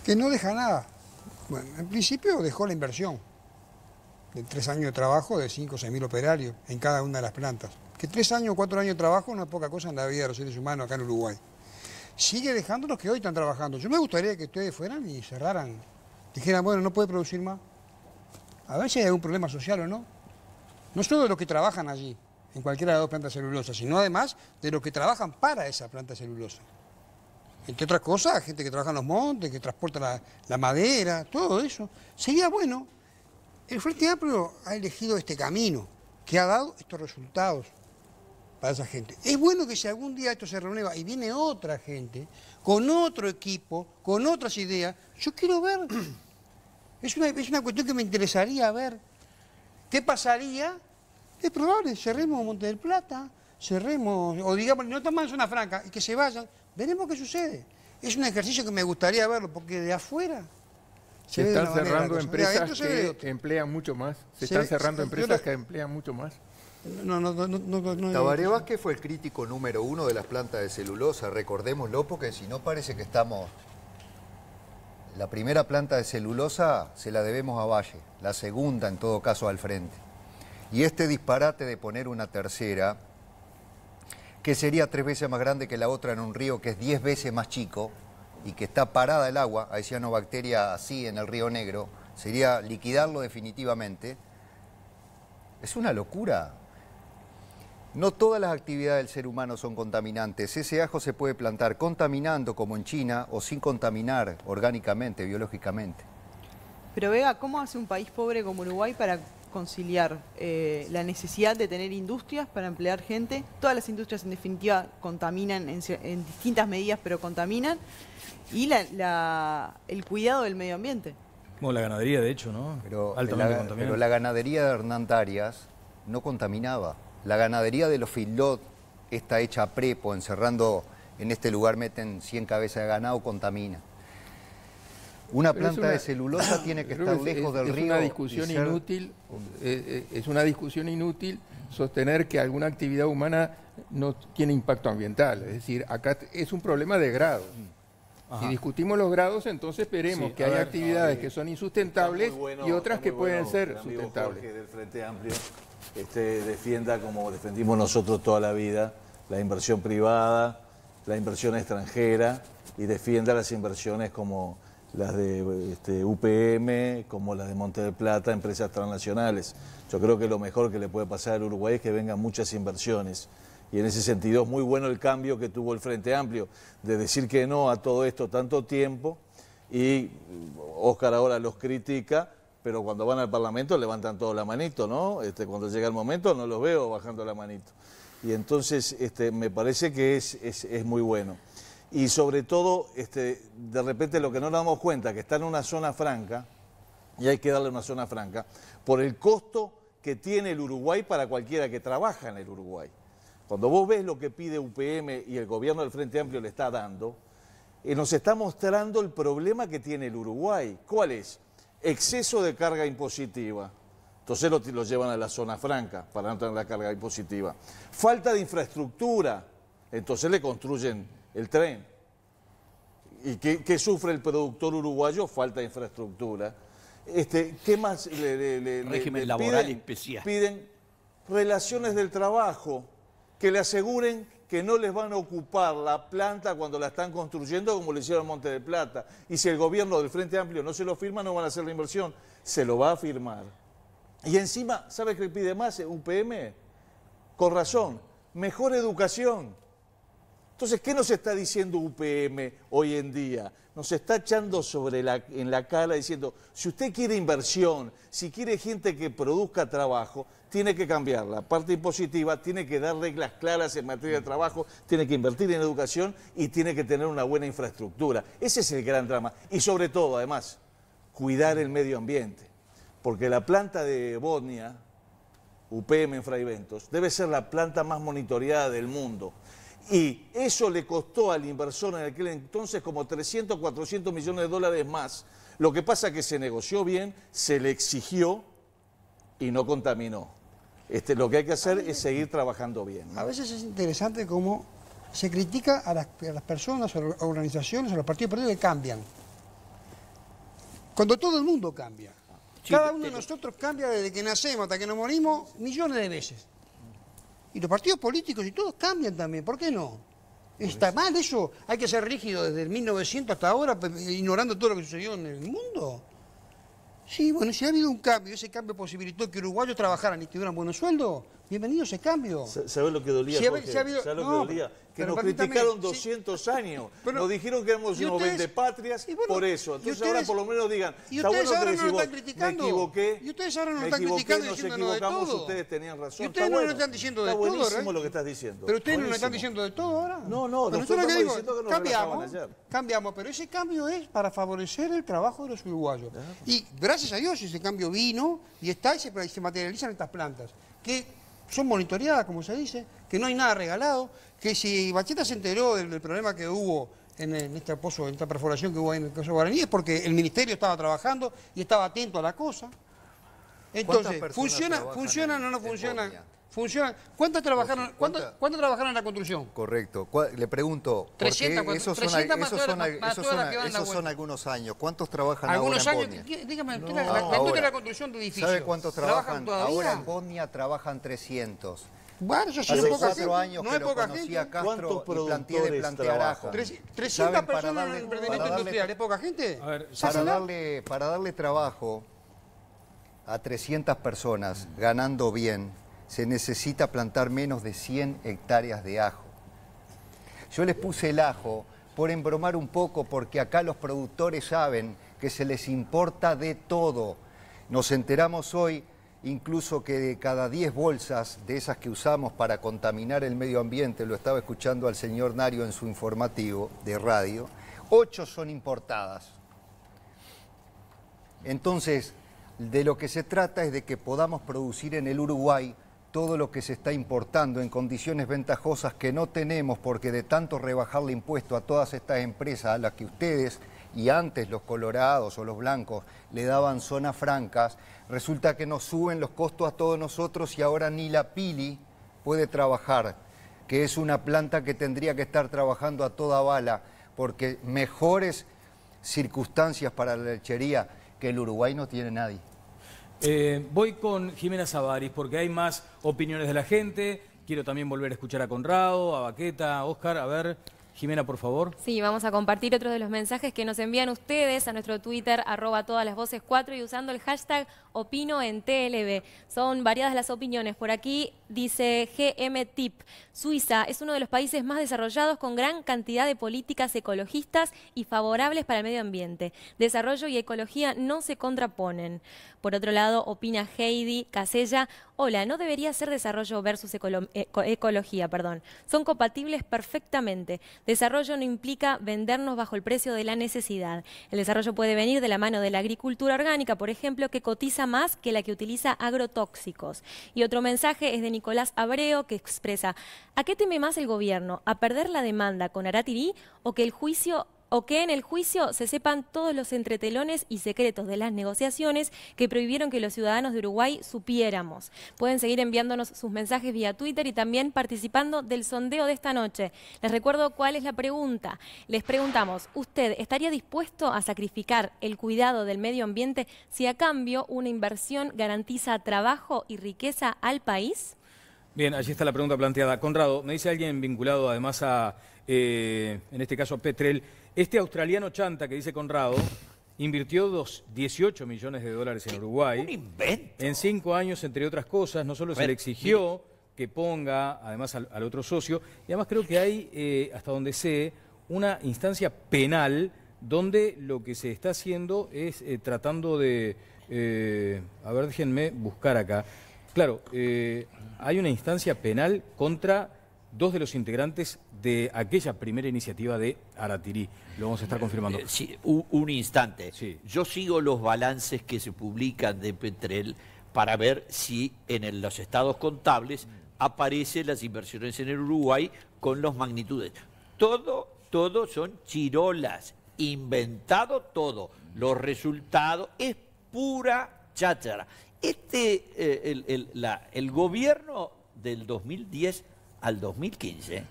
Que no deja nada. Bueno, en principio dejó la inversión de 3 años de trabajo de 5 o 6 mil operarios en cada una de las plantas. Que 3 años o 4 años de trabajo no es poca cosa en la vida de los seres humanos acá en Uruguay. Sigue dejando los que hoy están trabajando. Yo me gustaría que ustedes fueran y cerraran. Dijeran, bueno, no puede producir más. A ver si hay algún problema social o no. No solo de los que trabajan allí, en cualquiera de las 2 plantas de celulosa, sino además de los que trabajan para esa planta de celulosa. Entre otras cosas, gente que trabaja en los montes, que transporta la madera, todo eso. Sería bueno. El Frente Amplio ha elegido este camino, que ha dado estos resultados para esa gente. Es bueno que si algún día esto se renueva y viene otra gente, con otro equipo, con otras ideas, yo quiero ver. Es una cuestión que me interesaría ver. ¿Qué pasaría? Es probable, cerremos Monte del Plata, cerremos, o digamos, no estamos en zona franca, y que se vayan, veremos qué sucede. Es un ejercicio que me gustaría verlo, porque de afuera se están cerrando empresas que emplean mucho más. Se están cerrando empresas que emplean mucho más. Tabaré Vázquez fue el crítico número 1 de las plantas de celulosa, recordémoslo, porque si no parece que estamos... La primera planta de celulosa se la debemos a Valle, la segunda en todo caso al Frente. Y este disparate de poner una tercera, que sería 3 veces más grande que la otra en un río que es 10 veces más chico y que está parada el agua, hay cianobacteria así en el Río Negro, sería liquidarlo definitivamente. Es una locura. No todas las actividades del ser humano son contaminantes. Ese ajo se puede plantar contaminando como en China o sin contaminar orgánicamente, biológicamente. Pero Vega, ¿cómo hace un país pobre como Uruguay para conciliar la necesidad de tener industrias para emplear gente? Todas las industrias en definitiva contaminan en distintas medidas, pero contaminan. Y el cuidado del medio ambiente. Como la ganadería, de hecho, ¿no? Pero altamente la ganadería de Hernán Tarias no contaminaba. La ganadería de los feedlot esta hecha a prepo, encerrando, en este lugar meten 100 cabezas de ganado, contamina. Una planta de celulosa tiene que estar lejos del río. Es una discusión inútil, es una discusión inútil sostener que alguna actividad humana no tiene impacto ambiental. Es decir, acá es un problema de grados. Si discutimos los grados, entonces veremos que hay actividades que son insustentables y otras que pueden ser sustentables. Jorge del Frente Amplio defienda, como defendimos nosotros toda la vida, la inversión privada, la inversión extranjera, y defienda las inversiones como las de UPM, como las de Monte del Plata, empresas transnacionales. Yo creo que lo mejor que le puede pasar al Uruguay es que vengan muchas inversiones. Y en ese sentido es muy bueno el cambio que tuvo el Frente Amplio, de decir que no a todo esto tanto tiempo, y Óscar ahora los critica, pero cuando van al Parlamento levantan toda la manito, ¿no? Cuando llega el momento no los veo bajando la manito. Y entonces me parece que es muy bueno. Y sobre todo, de repente lo que no nos damos cuenta, que está en una zona franca, y hay que darle una zona franca, por el costo que tiene el Uruguay para cualquiera que trabaja en el Uruguay. Cuando vos ves lo que pide UPM y el gobierno del Frente Amplio le está dando, nos está mostrando el problema que tiene el Uruguay. ¿Cuál es? Exceso de carga impositiva. Entonces lo llevan a la zona franca para no tener la carga impositiva. Falta de infraestructura. Entonces le construyen el tren. ¿Y qué sufre el productor uruguayo? Falta de infraestructura. ¿Qué más régimen laboral especial? Piden relaciones del trabajo, que le aseguren que no les van a ocupar la planta cuando la están construyendo, como le hicieron en Monte del Plata. Y si el gobierno del Frente Amplio no se lo firma, no van a hacer la inversión. Se lo va a firmar. Y encima, ¿sabe qué pide más UPM? Con razón, mejor educación. Entonces, ¿qué nos está diciendo UPM hoy en día? Nos está echando en la cara diciendo, si usted quiere inversión, si quiere gente que produzca trabajo, tiene que cambiar la parte impositiva, tiene que dar reglas claras en materia de trabajo, tiene que invertir en educación y tiene que tener una buena infraestructura. Ese es el gran drama. Y sobre todo, además, cuidar el medio ambiente. Porque la planta de Botnia, UPM en Fray Bentos, debe ser la planta más monitoreada del mundo. Y eso le costó al inversor en aquel entonces como 300, 400 millones de dólares más. Lo que pasa es que se negoció bien, se le exigió y no contaminó. Lo que hay que hacer es seguir trabajando bien, ¿no? A veces es interesante cómo se critica a las personas, a las organizaciones, a los partidos políticos que cambian. Cuando todo el mundo cambia. Cada uno de nosotros cambia desde que nacemos hasta que nos morimos millones de veces. Y los partidos políticos y todos cambian también, ¿por qué no? ¿Está mal eso? ¿Hay que ser rígido desde el 1900 hasta ahora, ignorando todo lo que sucedió en el mundo? Sí, bueno, si ha habido un cambio, ese cambio posibilitó que uruguayos trabajaran y tuvieran buenos sueldos, bienvenido ese cambio. ¿Sabes lo que dolía, Jorge? ¿Sabes lo que dolía? Que nos criticaron 200 años, nos dijeron que éramos unos vendepatrias, por eso. Entonces ahora por lo menos digan, está bueno que decís vos, me equivoqué, y ustedes ahora nos están criticando nos diciéndonos equivocamos, de todo. ustedes tenían razón. Y ustedes no nos están diciendo de todo, Está buenísimo lo que estás diciendo. Pero ustedes no nos están diciendo de todo ahora. No, nosotros estamos diciendo que nos relajaban ayer. Cambiamos, pero ese cambio es para favorecer el trabajo de los uruguayos. Y gracias a Dios ese cambio vino y está y se materializan estas plantas, que son monitoreadas, como se dice, que no hay nada regalado, que si Bacheta se enteró del problema que hubo en este pozo, en esta perforación que hubo ahí en el caso Guaraní, es porque el ministerio estaba trabajando y estaba atento a la cosa. Entonces, ¿funciona o no funciona? Funciona. ¿Cuántos trabajaron en la construcción? Correcto. Le pregunto, 300, esos son algunos años. ¿Cuántos trabajan algunos ahora en años? Botnia? Dígame, la industria de la construcción de edificios. ¿Sabe cuántos trabajan? Ahora en Botnia trabajan 300. Bueno, yo hace 4 años que lo conocí a Castro y planteé de plantear ajo. 300 personas en el emprendimiento industrial, ¿es poca gente? A ver, para darle trabajo a 300 personas ganando bien, se necesita plantar menos de 100 hectáreas de ajo. Yo les puse el ajo por embromar un poco, porque acá los productores saben que se les importa de todo. Nos enteramos hoy incluso que de cada 10 bolsas de esas que usamos para contaminar el medio ambiente, lo estaba escuchando al señor Nario en su informativo de radio, 8 son importadas. Entonces, de lo que se trata es de que podamos producir en el Uruguay todo lo que se está importando en condiciones ventajosas que no tenemos, porque de tanto rebajarle impuesto a todas estas empresas a las que ustedes y antes los colorados o los blancos le daban zonas francas, resulta que nos suben los costos a todos nosotros y ahora ni la Pili puede trabajar, que es una planta que tendría que estar trabajando a toda bala, porque mejores circunstancias para la lechería que el Uruguay no tiene nadie. Voy con Jimena Savaris porque hay más opiniones de la gente. Quiero también volver a escuchar a Conrado, a Baqueta, a Óscar. A ver, Jimena, por favor. Sí, vamos a compartir otros de los mensajes que nos envían ustedes a nuestro Twitter, @todalasvoces4 y usando el hashtag Opino en TLB. Son variadas las opiniones. Por aquí dice GM Tip. Suiza es uno de los países más desarrollados con gran cantidad de políticas ecologistas y favorables para el medio ambiente. Desarrollo y ecología no se contraponen. Por otro lado, opina Heidi Casella. Hola, no debería ser desarrollo versus ecología, perdón. Son compatibles perfectamente. Desarrollo no implica vendernos bajo el precio de la necesidad. El desarrollo puede venir de la mano de la agricultura orgánica, por ejemplo, que cotiza más que la que utiliza agrotóxicos. Y otro mensaje es de Nicolás Abreu, que expresa: ¿a qué teme más el gobierno? ¿A perder la demanda con Aratirí o que en el juicio se sepan todos los entretelones y secretos de las negociaciones que prohibieron que los ciudadanos de Uruguay supiéramos? Pueden seguir enviándonos sus mensajes vía Twitter y también participando del sondeo de esta noche. Les recuerdo cuál es la pregunta. Les preguntamos, ¿usted estaría dispuesto a sacrificar el cuidado del medio ambiente si a cambio una inversión garantiza trabajo y riqueza al país? Bien, allí está la pregunta planteada. Conrado, me dice alguien vinculado además a, en este caso a Petrel, este australiano chanta que dice Conrado, invirtió 18 millones de dólares en Uruguay. Un invento. En 5 años, entre otras cosas, no solo se le exigió que ponga, además al otro socio, y además creo que hay, hasta donde sé, una instancia penal donde lo que se está haciendo es tratando de, a ver, déjenme buscar acá. Claro, hay una instancia penal contra 2 de los integrantes de aquella primera iniciativa de Aratirí. Lo vamos a estar confirmando. Sí, un instante. Sí. Yo sigo los balances que se publican de Petrel para ver si en los estados contables aparecen las inversiones en el Uruguay con las magnitudes. Todo son chirolas, inventado todo. Los resultados es pura cháchara. El gobierno del 2010 al 2015,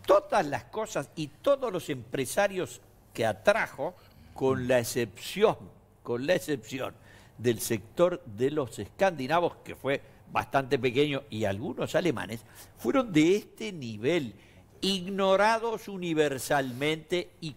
todas las cosas y todos los empresarios que atrajo, con la excepción del sector de los escandinavos, que fue bastante pequeño, y algunos alemanes, fueron de este nivel, ignorados universalmente y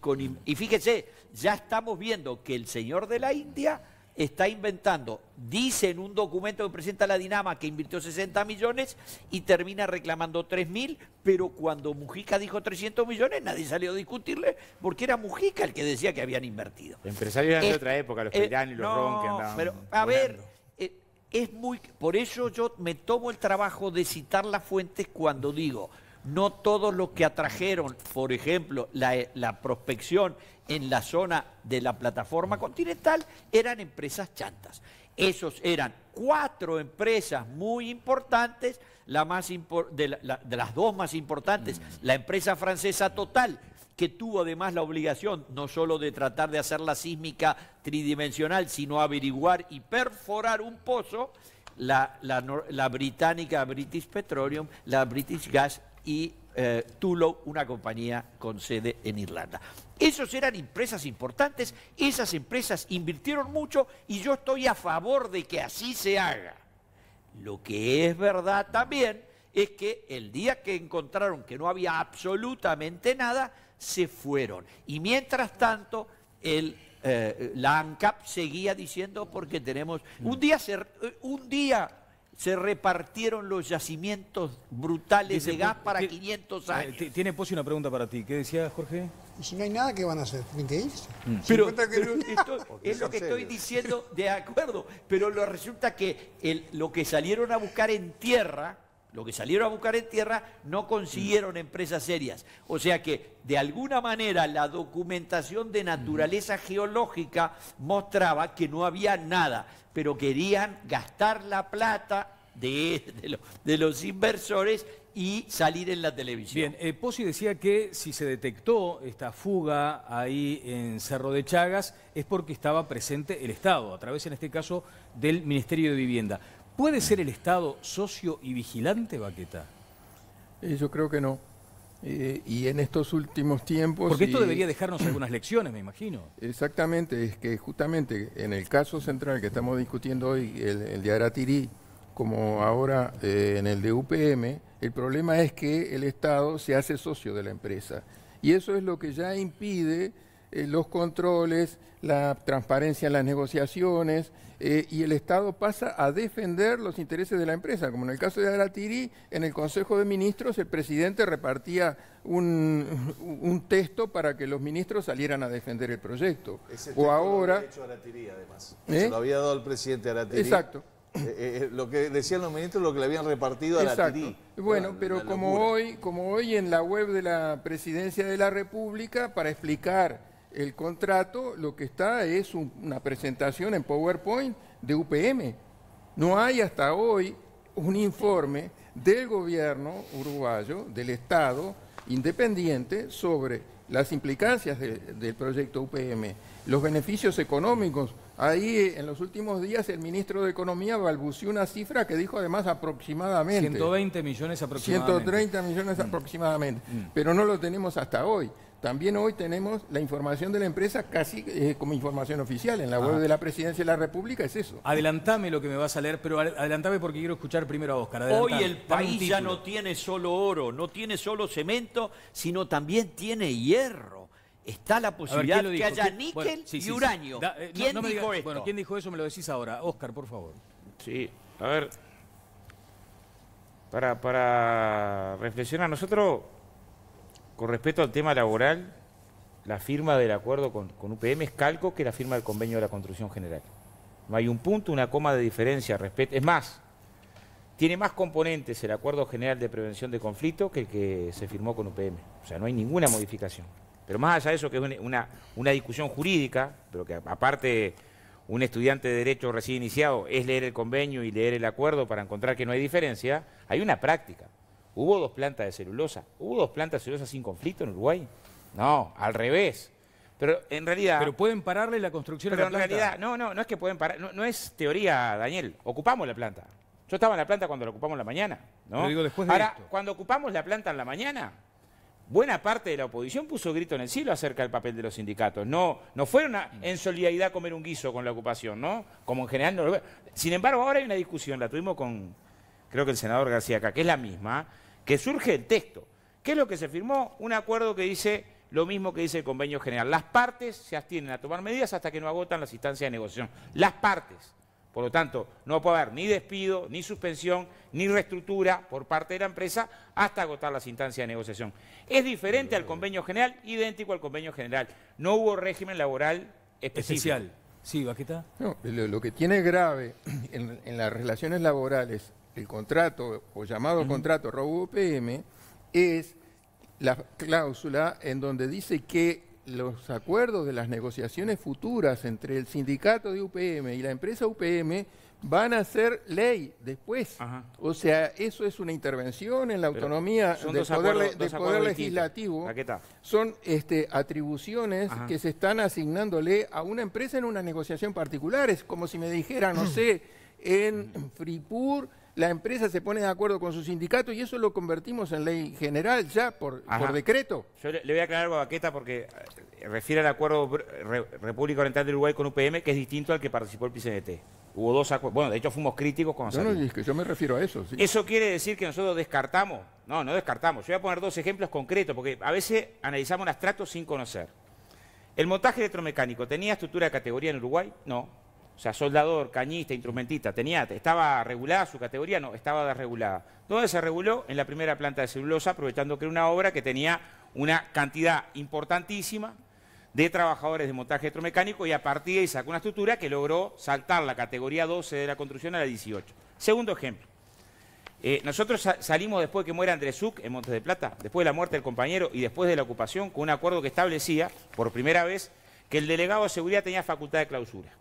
fíjese, ya estamos viendo que el señor de la India está inventando, dice en un documento que presenta la Dinama que invirtió 60 millones y termina reclamando 3.000, pero cuando Mujica dijo 300 millones nadie salió a discutirle porque era Mujica el que decía que habían invertido. Empresarios eran de otra época, los Peirán y los Ron que andaban. Pero, a ver, por eso yo me tomo el trabajo de citar las fuentes cuando digo, no todos los que atrajeron, por ejemplo, la prospección en la zona de la plataforma continental eran empresas chantas. Esos eran 4 empresas muy importantes, de las 2 más importantes, la empresa francesa Total, que tuvo además la obligación no solo de tratar de hacer la sísmica tridimensional, sino averiguar y perforar un pozo, la británica British Petroleum, la British Gas y Tullow, una compañía con sede en Irlanda. Esos eran empresas importantes, esas empresas invirtieron mucho y yo estoy a favor de que así se haga. Lo que es verdad también es que el día que encontraron que no había absolutamente nada, se fueron. Y mientras tanto, la ANCAP seguía diciendo porque tenemos... Un día se repartieron los yacimientos brutales de gas para 500 años. Tiene Pozzi una pregunta para ti. ¿Qué decía Jorge? Y si no hay nada, ¿qué van a hacer? ¿Tienen que irse? Pero esto es lo que estoy diciendo, de acuerdo, pero resulta que lo que salieron a buscar en tierra, no consiguieron empresas serias. O sea que, de alguna manera, la documentación de naturaleza geológica mostraba que no había nada, pero querían gastar la plata de los inversores y salir en la televisión. Bien, Pozzi decía que si se detectó esta fuga ahí en Cerro de Chagas es porque estaba presente el Estado, a través en este caso del Ministerio de Vivienda. ¿Puede ser el Estado socio y vigilante, Baqueta? Yo creo que no. Y en estos últimos tiempos... Porque esto debería dejarnos algunas lecciones, me imagino. Exactamente, es que justamente en el caso central que estamos discutiendo hoy, el de Aratirí, como ahora en el de UPM, el problema es que el Estado se hace socio de la empresa. Y eso es lo que ya impide los controles, la transparencia en las negociaciones, y el Estado pasa a defender los intereses de la empresa. Como en el caso de Aratirí, en el Consejo de Ministros el presidente repartía un texto para que los ministros salieran a defender el proyecto. Ese o ahora... lo había hecho Aratirí, además. Se lo había dado el presidente Aratirí. Exacto. Lo que decían los ministros, lo que le habían repartido a Aratirí. Bueno, pero como hoy en la web de la Presidencia de la República, para explicar el contrato, lo que está es una presentación en PowerPoint de UPM. No hay hasta hoy un informe del gobierno uruguayo, del Estado independiente, sobre las implicancias del proyecto UPM, los beneficios económicos. Ahí en los últimos días el ministro de Economía balbució una cifra que dijo además aproximadamente. 120 millones aproximadamente. 130 millones aproximadamente, pero no lo tenemos hasta hoy. También hoy tenemos la información de la empresa casi como información oficial. En la web de la Presidencia de la República es eso. Adelantame lo que me vas a leer, pero adelantame porque quiero escuchar primero a Óscar. Hoy el país ya no tiene solo oro, no tiene solo cemento, sino también tiene hierro. Está la posibilidad de que haya níquel y uranio. ¿Quién dijo esto? Bueno, ¿quién dijo eso? Me lo decís ahora. Óscar, por favor. Sí, a ver, para reflexionar, nosotros, con respecto al tema laboral, la firma del acuerdo con UPM es calco que la firma del convenio de la construcción general. No hay un punto, una coma de diferencia respecto. Es más, tiene más componentes el acuerdo general de prevención de conflicto que el que se firmó con UPM. O sea, no hay ninguna modificación. Pero más allá de eso, que es una discusión jurídica, pero que aparte un estudiante de Derecho recién iniciado es leer el convenio y leer el acuerdo para encontrar que no hay diferencia, hay una práctica. ¿Hubo 2 plantas de celulosa? ¿Hubo 2 plantas de celulosa sin conflicto en Uruguay? No, al revés. Pero en realidad... Pero pueden pararle la construcción a la planta. Pero en realidad, no es que pueden parar, no es teoría, Daniel. Ocupamos la planta. Yo estaba en la planta cuando la ocupamos en la mañana, ¿no? Pero digo, después de Ahora, esto. cuando ocupamos la planta en la mañana, buena parte de la oposición puso grito en el cielo acerca del papel de los sindicatos. No fueron en solidaridad a comer un guiso con la ocupación, ¿no? Como en general no lo veo. Sin embargo, ahora hay una discusión, la tuvimos con, creo que el senador García acá, que es la misma, que surge el texto. ¿Qué es lo que se firmó? Un acuerdo que dice lo mismo que dice el convenio general. Las partes se abstienen a tomar medidas hasta que no agotan las instancias de negociación. Las partes. Por lo tanto, no puede haber ni despido, ni suspensión, ni reestructura por parte de la empresa hasta agotar las instancias de negociación. Es diferente al convenio general, idéntico al convenio general. No hubo régimen laboral especial. Sí, Baqueta. No, lo que tiene grave en las relaciones laborales, el contrato o llamado contrato ROU-UPM, es la cláusula en donde dice que los acuerdos de las negociaciones futuras entre el sindicato de UPM y la empresa UPM van a ser ley después. Ajá. O sea, eso es una intervención en la autonomía del poder legislativo. Son atribuciones que se están asignándole a una empresa en una negociación particular. Es como si me dijera, no sé, en Fripur la empresa se pone de acuerdo con su sindicato y eso lo convertimos en ley general ya por decreto. Yo le voy a aclarar algo a Baqueta porque refiere al acuerdo República Oriental del Uruguay con UPM, que es distinto al que participó el PCNT. Hubo 2 acuerdos. Bueno, de hecho fuimos críticos cuando salimos. No, es que yo me refiero a eso. Sí. ¿Eso quiere decir que nosotros descartamos? No descartamos. Yo voy a poner 2 ejemplos concretos porque a veces analizamos un abstracto sin conocer. ¿El montaje electromecánico tenía estructura de categoría en Uruguay? No. O sea, soldador, cañista, instrumentista, ¿estaba regulada su categoría? No, estaba desregulada. ¿Dónde se reguló? En la primera planta de celulosa, aprovechando que era una obra que tenía una cantidad importantísima de trabajadores de montaje electromecánico y a partir de ahí sacó una estructura que logró saltar la categoría 12 de la construcción a la 18. Segundo ejemplo. Nosotros salimos después de que muera Andrés Zuc en Montes de Plata, después de la muerte del compañero y después de la ocupación, con un acuerdo que establecía, por primera vez, que el delegado de seguridad tenía facultad de clausura.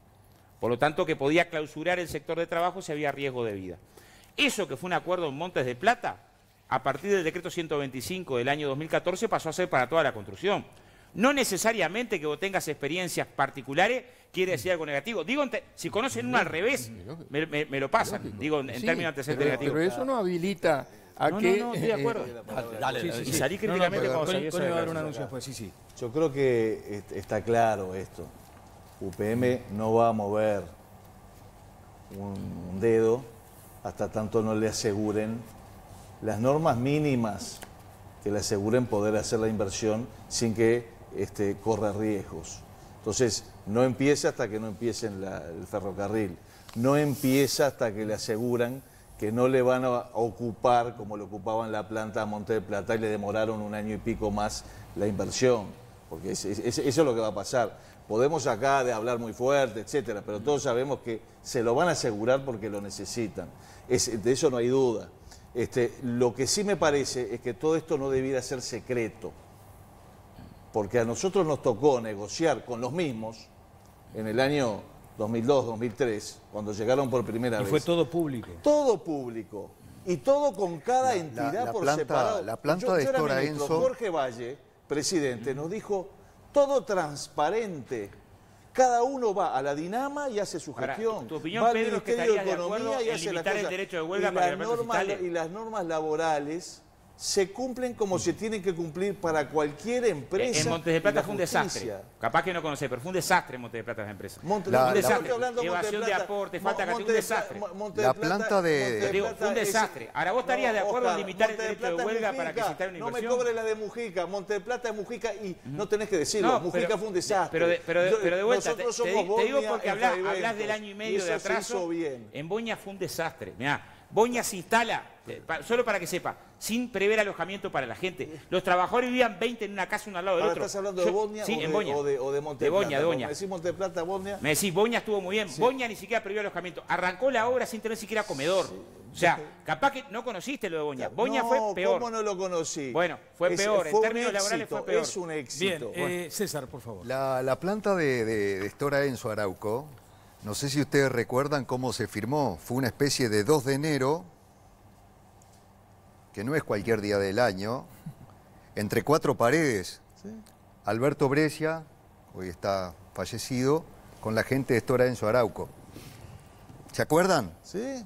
Por lo tanto, que podía clausurar el sector de trabajo si había riesgo de vida. Eso que fue un acuerdo en Montes de Plata, a partir del decreto 125 del año 2014 pasó a ser para toda la construcción. No necesariamente que vos tengas experiencias particulares quiere decir algo negativo. Digo, si conocen uno al revés, me lo pasan. Lógico. Digo, en términos de antecedentes negativos. Pero eso no habilita a que... No, estoy de acuerdo. Y salí críticamente cuando salió Coño va a dar un anuncio después, sí. Yo creo que está claro esto. UPM no va a mover un dedo hasta tanto no le aseguren las normas mínimas que le aseguren poder hacer la inversión sin que corra riesgos. Entonces, no empieza hasta que no empiece el ferrocarril. No empieza hasta que le aseguran que no le van a ocupar como le ocupaban la planta de Monte de Plata y le demoraron 1 año y pico más la inversión. Porque eso es lo que va a pasar. Podemos acá de hablar muy fuerte, etcétera, pero todos sabemos que se lo van a asegurar porque lo necesitan. De eso no hay duda. Lo que sí me parece es que todo esto no debiera ser secreto, porque a nosotros nos tocó negociar con los mismos en el año 2002, 2003, cuando llegaron por primera vez. Y fue todo público. Todo público. Y todo con cada entidad por separado. La planta de Stora Enso... Jorge Valle, presidente, nos dijo todo transparente. Cada uno va a la Dinama y hace su gestión. Ahora, tu opinión, va al Pedro, es que Ministerio de estarías de acuerdo Economía y en hace la limitar el cosa. derecho de huelga para que Y las normas laborales se cumplen como se tienen que cumplir para cualquier empresa. En Montes de Plata fue un justicia. desastre. Capaz que no conocés, pero fue un desastre en Montes de Plata las empresas. Un desastre. Evasión de aporte, falta que un desastre. La planta Digo, fue un desastre. Ahora, ¿vos estarías de acuerdo en limitar el derecho de huelga para que se instale una inversión? No me cobre la de Mujica, Monte de Plata es Mujica y no tenés que decirlo. Mujica fue un desastre. Pero de vuelta, te digo porque hablás hablas del año y medio de atraso. En Boña fue un desastre. Mirá, Boña se instala, solo para que sepa, sin prever alojamiento para la gente. Los trabajadores vivían 20 en una casa uno al lado del otro. ¿Estás hablando de Boña o de Monte de Plata? De Boña. ¿Me decís Monte de Plata, Boña? Me decís, Boña estuvo muy bien. Sí. Boña ni siquiera previó alojamiento. Arrancó la obra sin tener siquiera comedor. Sí. O sea, capaz que no conociste lo de Boña. Boña fue peor. ¿Cómo no lo conocí? Bueno, fue peor. En términos laborales fue peor. Es un éxito. Bien, César, por favor. La planta de Stora Enso Arauco, no sé si ustedes recuerdan cómo se firmó. Fue una especie de 2 de enero, que no es cualquier día del año, entre 4 paredes. ¿Sí? Alberto Brescia, hoy está fallecido, con la gente de Stora Enso Arauco. ¿Se acuerdan? Sí.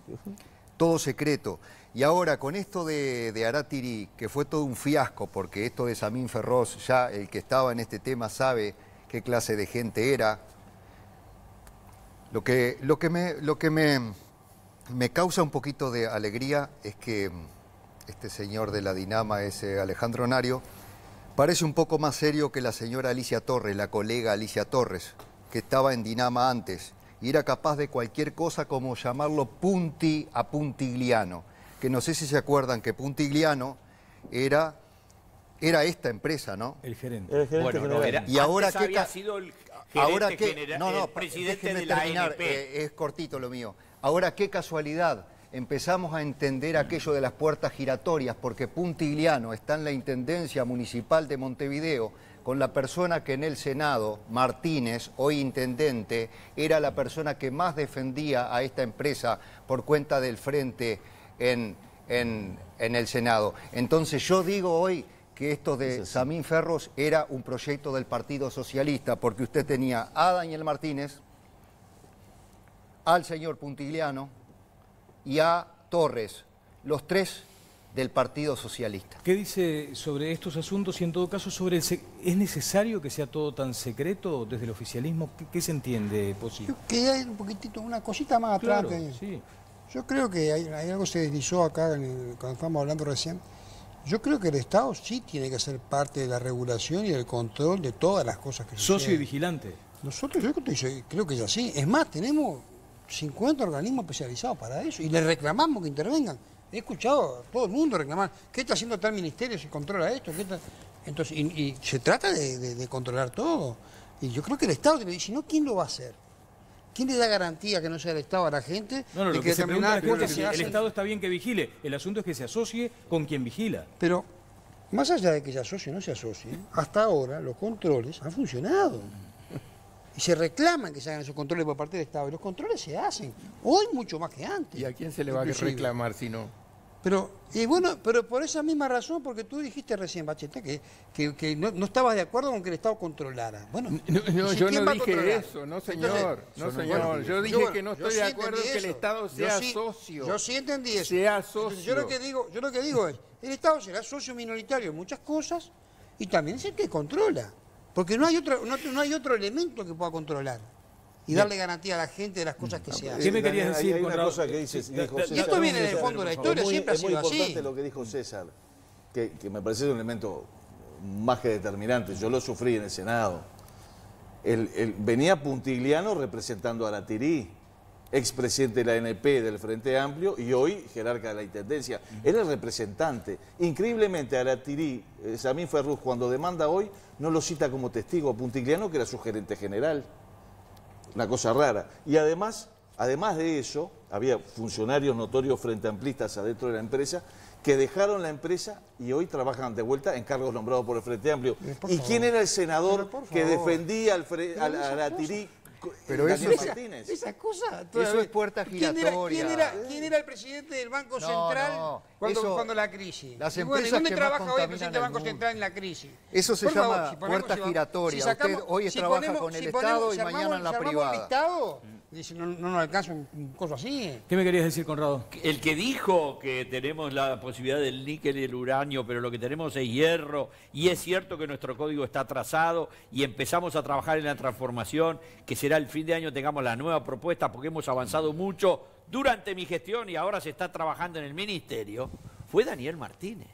Todo secreto. Y ahora con esto de Arátiri, que fue todo un fiasco, porque esto de Samín Ferroz, ya el que estaba en este tema sabe qué clase de gente era. Lo que me causa un poquito de alegría es que este señor de la Dinama, ese Alejandro Nario, parece un poco más serio que la señora Alicia Torres, la colega Alicia Torres, que estaba en Dinama antes, y era capaz de cualquier cosa como llamarlo Punti a Puntigliano, que no sé si se acuerdan que Puntigliano era esta empresa, ¿no? El gerente. Bueno, no, era, y ahora antes había sido el gerente general, el presidente de la ANP. Es cortito lo mío. Ahora, qué casualidad. Empezamos a entender aquello de las puertas giratorias, porque Puntigliano está en la Intendencia Municipal de Montevideo, con la persona que en el Senado, Martínez, hoy intendente, era la persona que más defendía a esta empresa por cuenta del frente en el Senado. Entonces yo digo hoy que esto de Samín Ferroz era un proyecto del Partido Socialista, porque usted tenía a Daniel Martínez, al señor Puntigliano y a Torres, los 3 del Partido Socialista. ¿Qué dice sobre estos asuntos y en todo caso sobre ¿es necesario que sea todo tan secreto desde el oficialismo? ¿Qué se entiende, Pozzi? Yo quería ir un poquitito, una cosita más atrás. Claro, sí. Yo creo que hay algo que se deslizó acá cuando estábamos hablando recién. Yo creo que el Estado sí tiene que ser parte de la regulación y del control de todas las cosas que suceden. Socio y vigilante. Nosotros, yo creo que es así. Es más, tenemos 50 organismos especializados para eso y les reclamamos que intervengan. He escuchado a todo el mundo reclamar, ¿qué está haciendo tal ministerio si controla esto? Entonces, y se trata de controlar todo. Y yo creo que el Estado tiene que decir, si no, ¿quién lo va a hacer? ¿Quién le da garantía que no sea el Estado a la gente? No, lo que se pregunta es que el Estado está bien que vigile. El asunto es que se asocie con quien vigila. Pero, más allá de que se asocie o no se asocie, hasta ahora los controles han funcionado. Y se reclaman que se hagan esos controles por parte del Estado. Y los controles se hacen. Hoy mucho más que antes. ¿Y a quién se le va a reclamar si no? Pero, bueno, pero por esa misma razón, porque tú dijiste recién, Bacheta, que no estabas de acuerdo con que el Estado controlara. Bueno, no, yo no dije eso, no señor. Entonces, no señor, yo dije que no estoy de acuerdo que el Estado sea socio. Yo sí entendí eso. Sea socio. Entonces, yo lo que digo es, el Estado será socio minoritario en muchas cosas y también es el que controla. Porque no hay otro elemento que pueda controlar. Y darle garantía a la gente de las cosas que se hacen. ¿Qué me querías decir, hay una Conrado? cosa que dijo César. Y esto viene del fondo de la historia, siempre ha sido así. Es muy importante lo que dijo César, que me parece un elemento más que determinante. Yo lo sufrí en el Senado. Venía Puntigliano representando a Aratirí, expresidente de la ANP del Frente Amplio y hoy jerarca de la Intendencia. Era el representante. Increíblemente, Aratirí, Samín Ferruz, cuando demanda hoy, no lo cita como testigo a Puntigliano, que era su gerente general. Una cosa rara. Y además de eso, había funcionarios notorios frente amplistas adentro de la empresa que dejaron la empresa y hoy trabajan de vuelta en cargos nombrados por el Frente Amplio. ¿Y quién era el senador que defendía al Aratirí? Pero eso es puerta giratoria. ¿Quién era el presidente del Banco Central cuando la crisis? Las ¿Y empresas dónde que trabaja más hoy el presidente del Banco contaminan Central en la crisis? Eso se llama puerta giratoria. Usted hoy trabaja con el Estado y mañana en la privada. El Estado, dice, no nos alcanza un coso así. ¿Qué me querías decir, Conrado? El que dijo que tenemos la posibilidad del níquel y el uranio, pero lo que tenemos es hierro, y es cierto que nuestro código está atrasado y empezamos a trabajar en la transformación, que será el fin de año tengamos la nueva propuesta porque hemos avanzado mucho durante mi gestión y ahora se está trabajando en el ministerio, fue Daniel Martínez.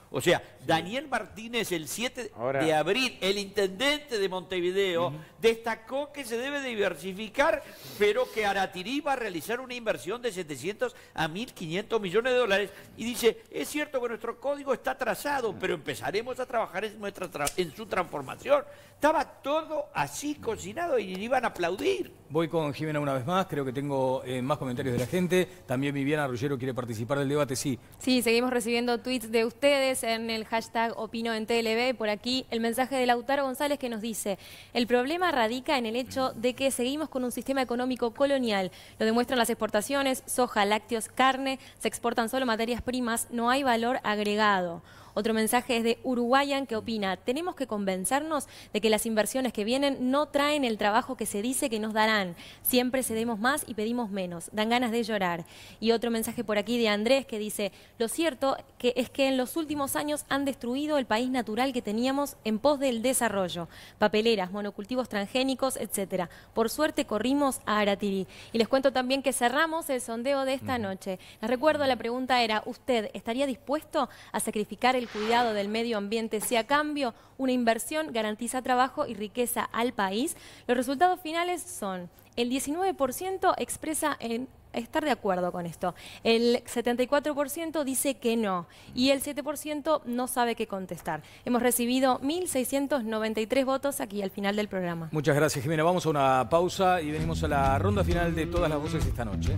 O sea, Daniel Martínez el 7 de abril, el intendente de Montevideo, destacó que se debe diversificar, pero que Aratirí va a realizar una inversión de 700 a 1.500 millones de dólares. Y dice, es cierto que nuestro código está atrasado, pero empezaremos a trabajar en su transformación. Estaba todo así cocinado y iban a aplaudir. Voy con Jimena una vez más, creo que tengo más comentarios de la gente. También Viviana Ruggero quiere participar del debate, sí. Sí, seguimos recibiendo tweets de ustedes en el hashtag Opino en TLB. Por aquí el mensaje de Lautaro González que nos dice: el problema radica en el hecho de que seguimos con un sistema económico colonial. Lo demuestran las exportaciones, soja, lácteos, carne, se exportan solo materias primas, no hay valor agregado. Otro mensaje es de Uruguayan que opina: tenemos que convencernos de que las inversiones que vienen no traen el trabajo que se dice que nos darán. Siempre cedemos más y pedimos menos. Dan ganas de llorar. Y otro mensaje por aquí de Andrés que dice: lo cierto es que en los últimos años han destruido el país natural que teníamos en pos del desarrollo. Papeleras, monocultivos transgénicos, etcétera. Por suerte corrimos a Aratirí. Y les cuento también que cerramos el sondeo de esta noche. Les recuerdo, la pregunta era: ¿usted estaría dispuesto a sacrificar el cuidado del medio ambiente si a cambio una inversión garantiza trabajo y riqueza al país? Los resultados finales son: el 19% expresa estar de acuerdo con esto, el 74% dice que no y el 7% no sabe qué contestar. Hemos recibido 1.693 votos aquí al final del programa. Muchas gracias, Jimena. Vamos a una pausa y venimos a la ronda final de todas las voces esta noche.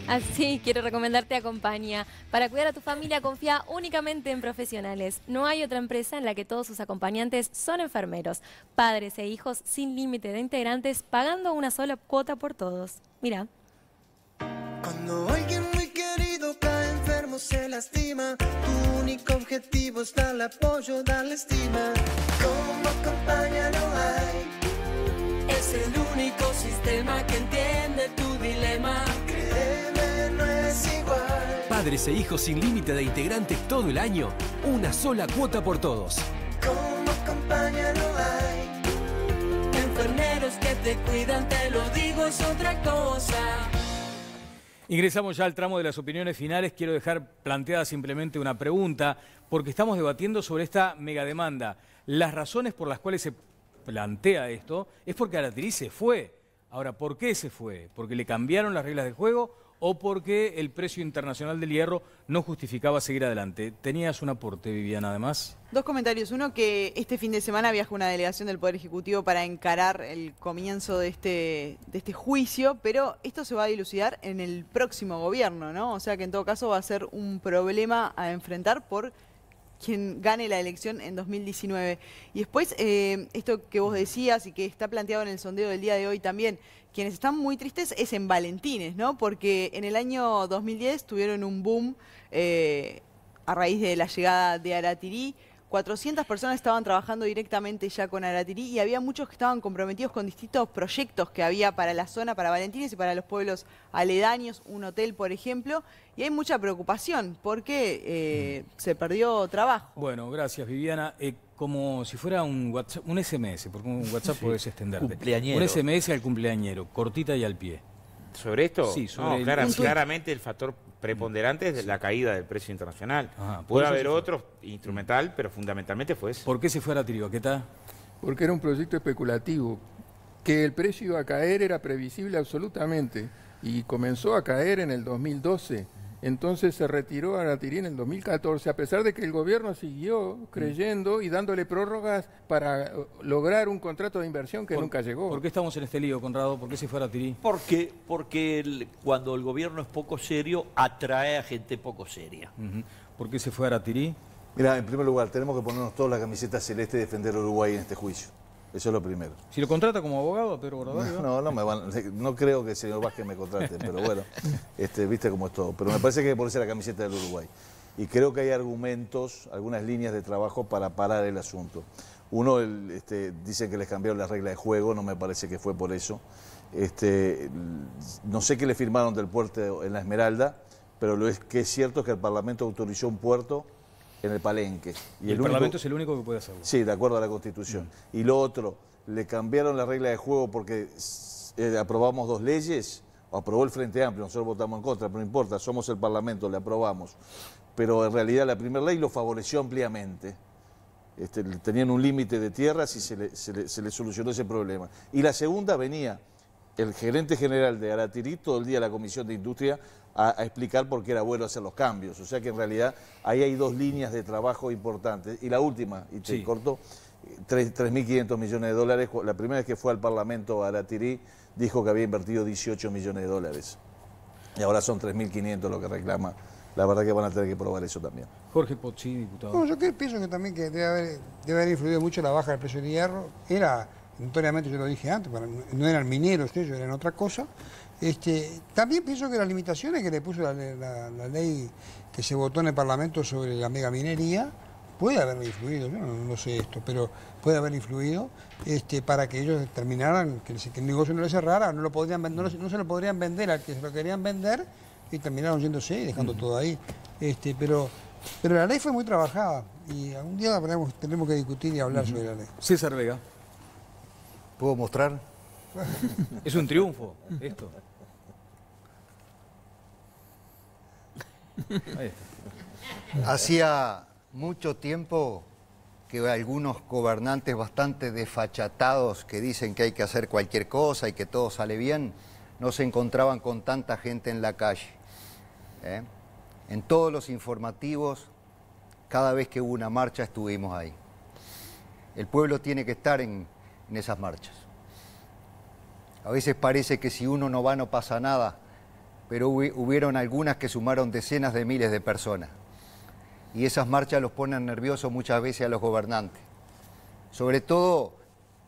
Así quiero recomendarte a Acompaña. Para cuidar a tu familia, confía únicamente en profesionales. No hay otra empresa en la que todos sus acompañantes son enfermeros, padres e hijos sin límite de integrantes, pagando una sola cuota por todos. Mira. Cuando alguien muy querido cae enfermo, se lastima, tu único objetivo es darle apoyo, darle estima. Como Acompaña no hay. Es el único sistema que entiende tu dilema. Padres e hijos sin límite de integrantes todo el año, una sola cuota por todos. Como Acompaña no hay. Enfermeros que te cuidan, te lo digo, es otra cosa. Ingresamos ya al tramo de las opiniones finales. Quiero dejar planteada simplemente una pregunta, porque estamos debatiendo sobre esta megademanda. Las razones por las cuales se plantea esto es porque Aratirí se fue. Ahora, ¿por qué se fue? ¿Porque le cambiaron las reglas del juego o porque el precio internacional del hierro no justificaba seguir adelante. ¿Tenías un aporte, Viviana, además? Dos comentarios. Uno, que este fin de semana viajó una delegación del Poder Ejecutivo para encarar el comienzo de este juicio, pero esto se va a dilucidar en el próximo gobierno, ¿no? O sea que en todo caso va a ser un problema a enfrentar por quien gane la elección en 2019. Y después, esto que vos decías y que está planteado en el sondeo del día de hoy también, quienes están muy tristes es en Valentines, ¿no? Porque en el año 2010 tuvieron un boom a raíz de la llegada de Aratirí. 400 personas estaban trabajando directamente ya con Aratirí y había muchos que estaban comprometidos con distintos proyectos que había para la zona, para Valentines y para los pueblos aledaños, un hotel, por ejemplo, y hay mucha preocupación porque se perdió trabajo. Bueno, gracias, Viviana. Como si fuera un WhatsApp, un SMS, porque un WhatsApp podés extenderte. Cumpleañero. Un SMS al cumpleañero, cortita y al pie. ¿Sobre esto? Sí, sobre claramente el factor preponderante es la caída del precio internacional. Ajá, puede haber otro instrumental, pero fundamentalmente fue eso. ¿Por qué se fue a Aratirí, Baqueta? Porque era un proyecto especulativo. Que el precio iba a caer era previsible absolutamente y comenzó a caer en el 2012. Entonces se retiró Aratirí en el 2014, a pesar de que el gobierno siguió creyendo y dándole prórrogas para lograr un contrato de inversión que nunca llegó. ¿Por qué estamos en este lío, Conrado? ¿Por qué se fue a Aratirí? Porque cuando el gobierno es poco serio, atrae a gente poco seria. ¿Por qué se fue a Aratirí? Mira, en primer lugar, tenemos que ponernos todas la camiseta celeste y defender a Uruguay en este juicio. Eso es lo primero. Si lo contrata como abogado a Pedro Bordaberry, no creo que el señor Vázquez me contrate, pero bueno, viste cómo es todo. Pero me parece que hay que ponerse la camiseta del Uruguay. Y creo que hay argumentos, algunas líneas de trabajo para parar el asunto. Uno, dicen que les cambiaron las reglas de juego, no me parece que fue por eso. No sé qué le firmaron del puerto en la Esmeralda, pero lo que es cierto es que el Parlamento autorizó un puerto en el Palenque. Y el Parlamento es el único que puede hacerlo. Sí, de acuerdo a la Constitución. Y lo otro, le cambiaron la regla de juego porque aprobamos dos leyes, o aprobó el Frente Amplio, nosotros votamos en contra, pero no importa, somos el Parlamento, le aprobamos. Pero en realidad la primera ley lo favoreció ampliamente. Tenían un límite de tierras y se le solucionó ese problema. Y la segunda venía el gerente general de Aratirí todo el día a la Comisión de Industria a explicar por qué era bueno hacer los cambios. O sea que en realidad ahí hay dos líneas de trabajo importantes. Y la última, y te corto, 3.500 millones de dólares. La primera vez que fue al Parlamento a Aratirí dijo que había invertido 18 millones de dólares. Y ahora son 3.500 lo que reclama. La verdad que van a tener que probar eso también. Jorge Pozzi, diputado. No, yo pienso que también que debe haber influido mucho la baja del precio del hierro. Era, notoriamente, yo lo dije antes, no eran mineros ellos, eran otra cosa. También pienso que las limitaciones que le puso la ley que se votó en el Parlamento sobre la megaminería puede haber influido, yo no sé esto, pero puede haber influido para que ellos terminaran, que el negocio no le cerrara, no se lo podrían vender al que se lo querían vender y terminaron yéndose y dejando todo ahí. Pero la ley fue muy trabajada y algún día tenemos que discutir y hablar sobre la ley. César Vega. ¿Puedo mostrar? Es un triunfo esto. Ahí está. Hacía mucho tiempo que algunos gobernantes bastante desfachatados que dicen que hay que hacer cualquier cosa y que todo sale bien, no se encontraban con tanta gente en la calle. En todos los informativos, cada vez que hubo una marcha estuvimos ahí. El pueblo tiene que estar en esas marchas. A veces parece que si uno no va no pasa nada, pero hubieron algunas que sumaron decenas de miles de personas. Y esas marchas los ponen nerviosos muchas veces a los gobernantes. Sobre todo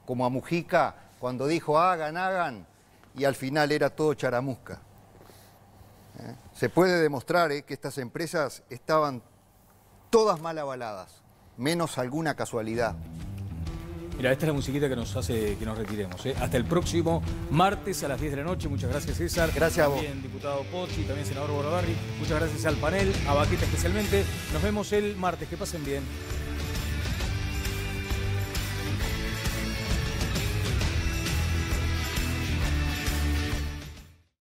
como a Mujica, cuando dijo hagan, y al final era todo charamusca. Se puede demostrar que estas empresas estaban todas mal avaladas, menos alguna casualidad. Mira, esta es la musiquita que nos hace que nos retiremos. Hasta el próximo martes a las 10 de la noche. Muchas gracias, César. Gracias a vos. También, diputado Pozzi, también senador Bordaberry. Muchas gracias al panel, a Baqueta especialmente. Nos vemos el martes. Que pasen bien.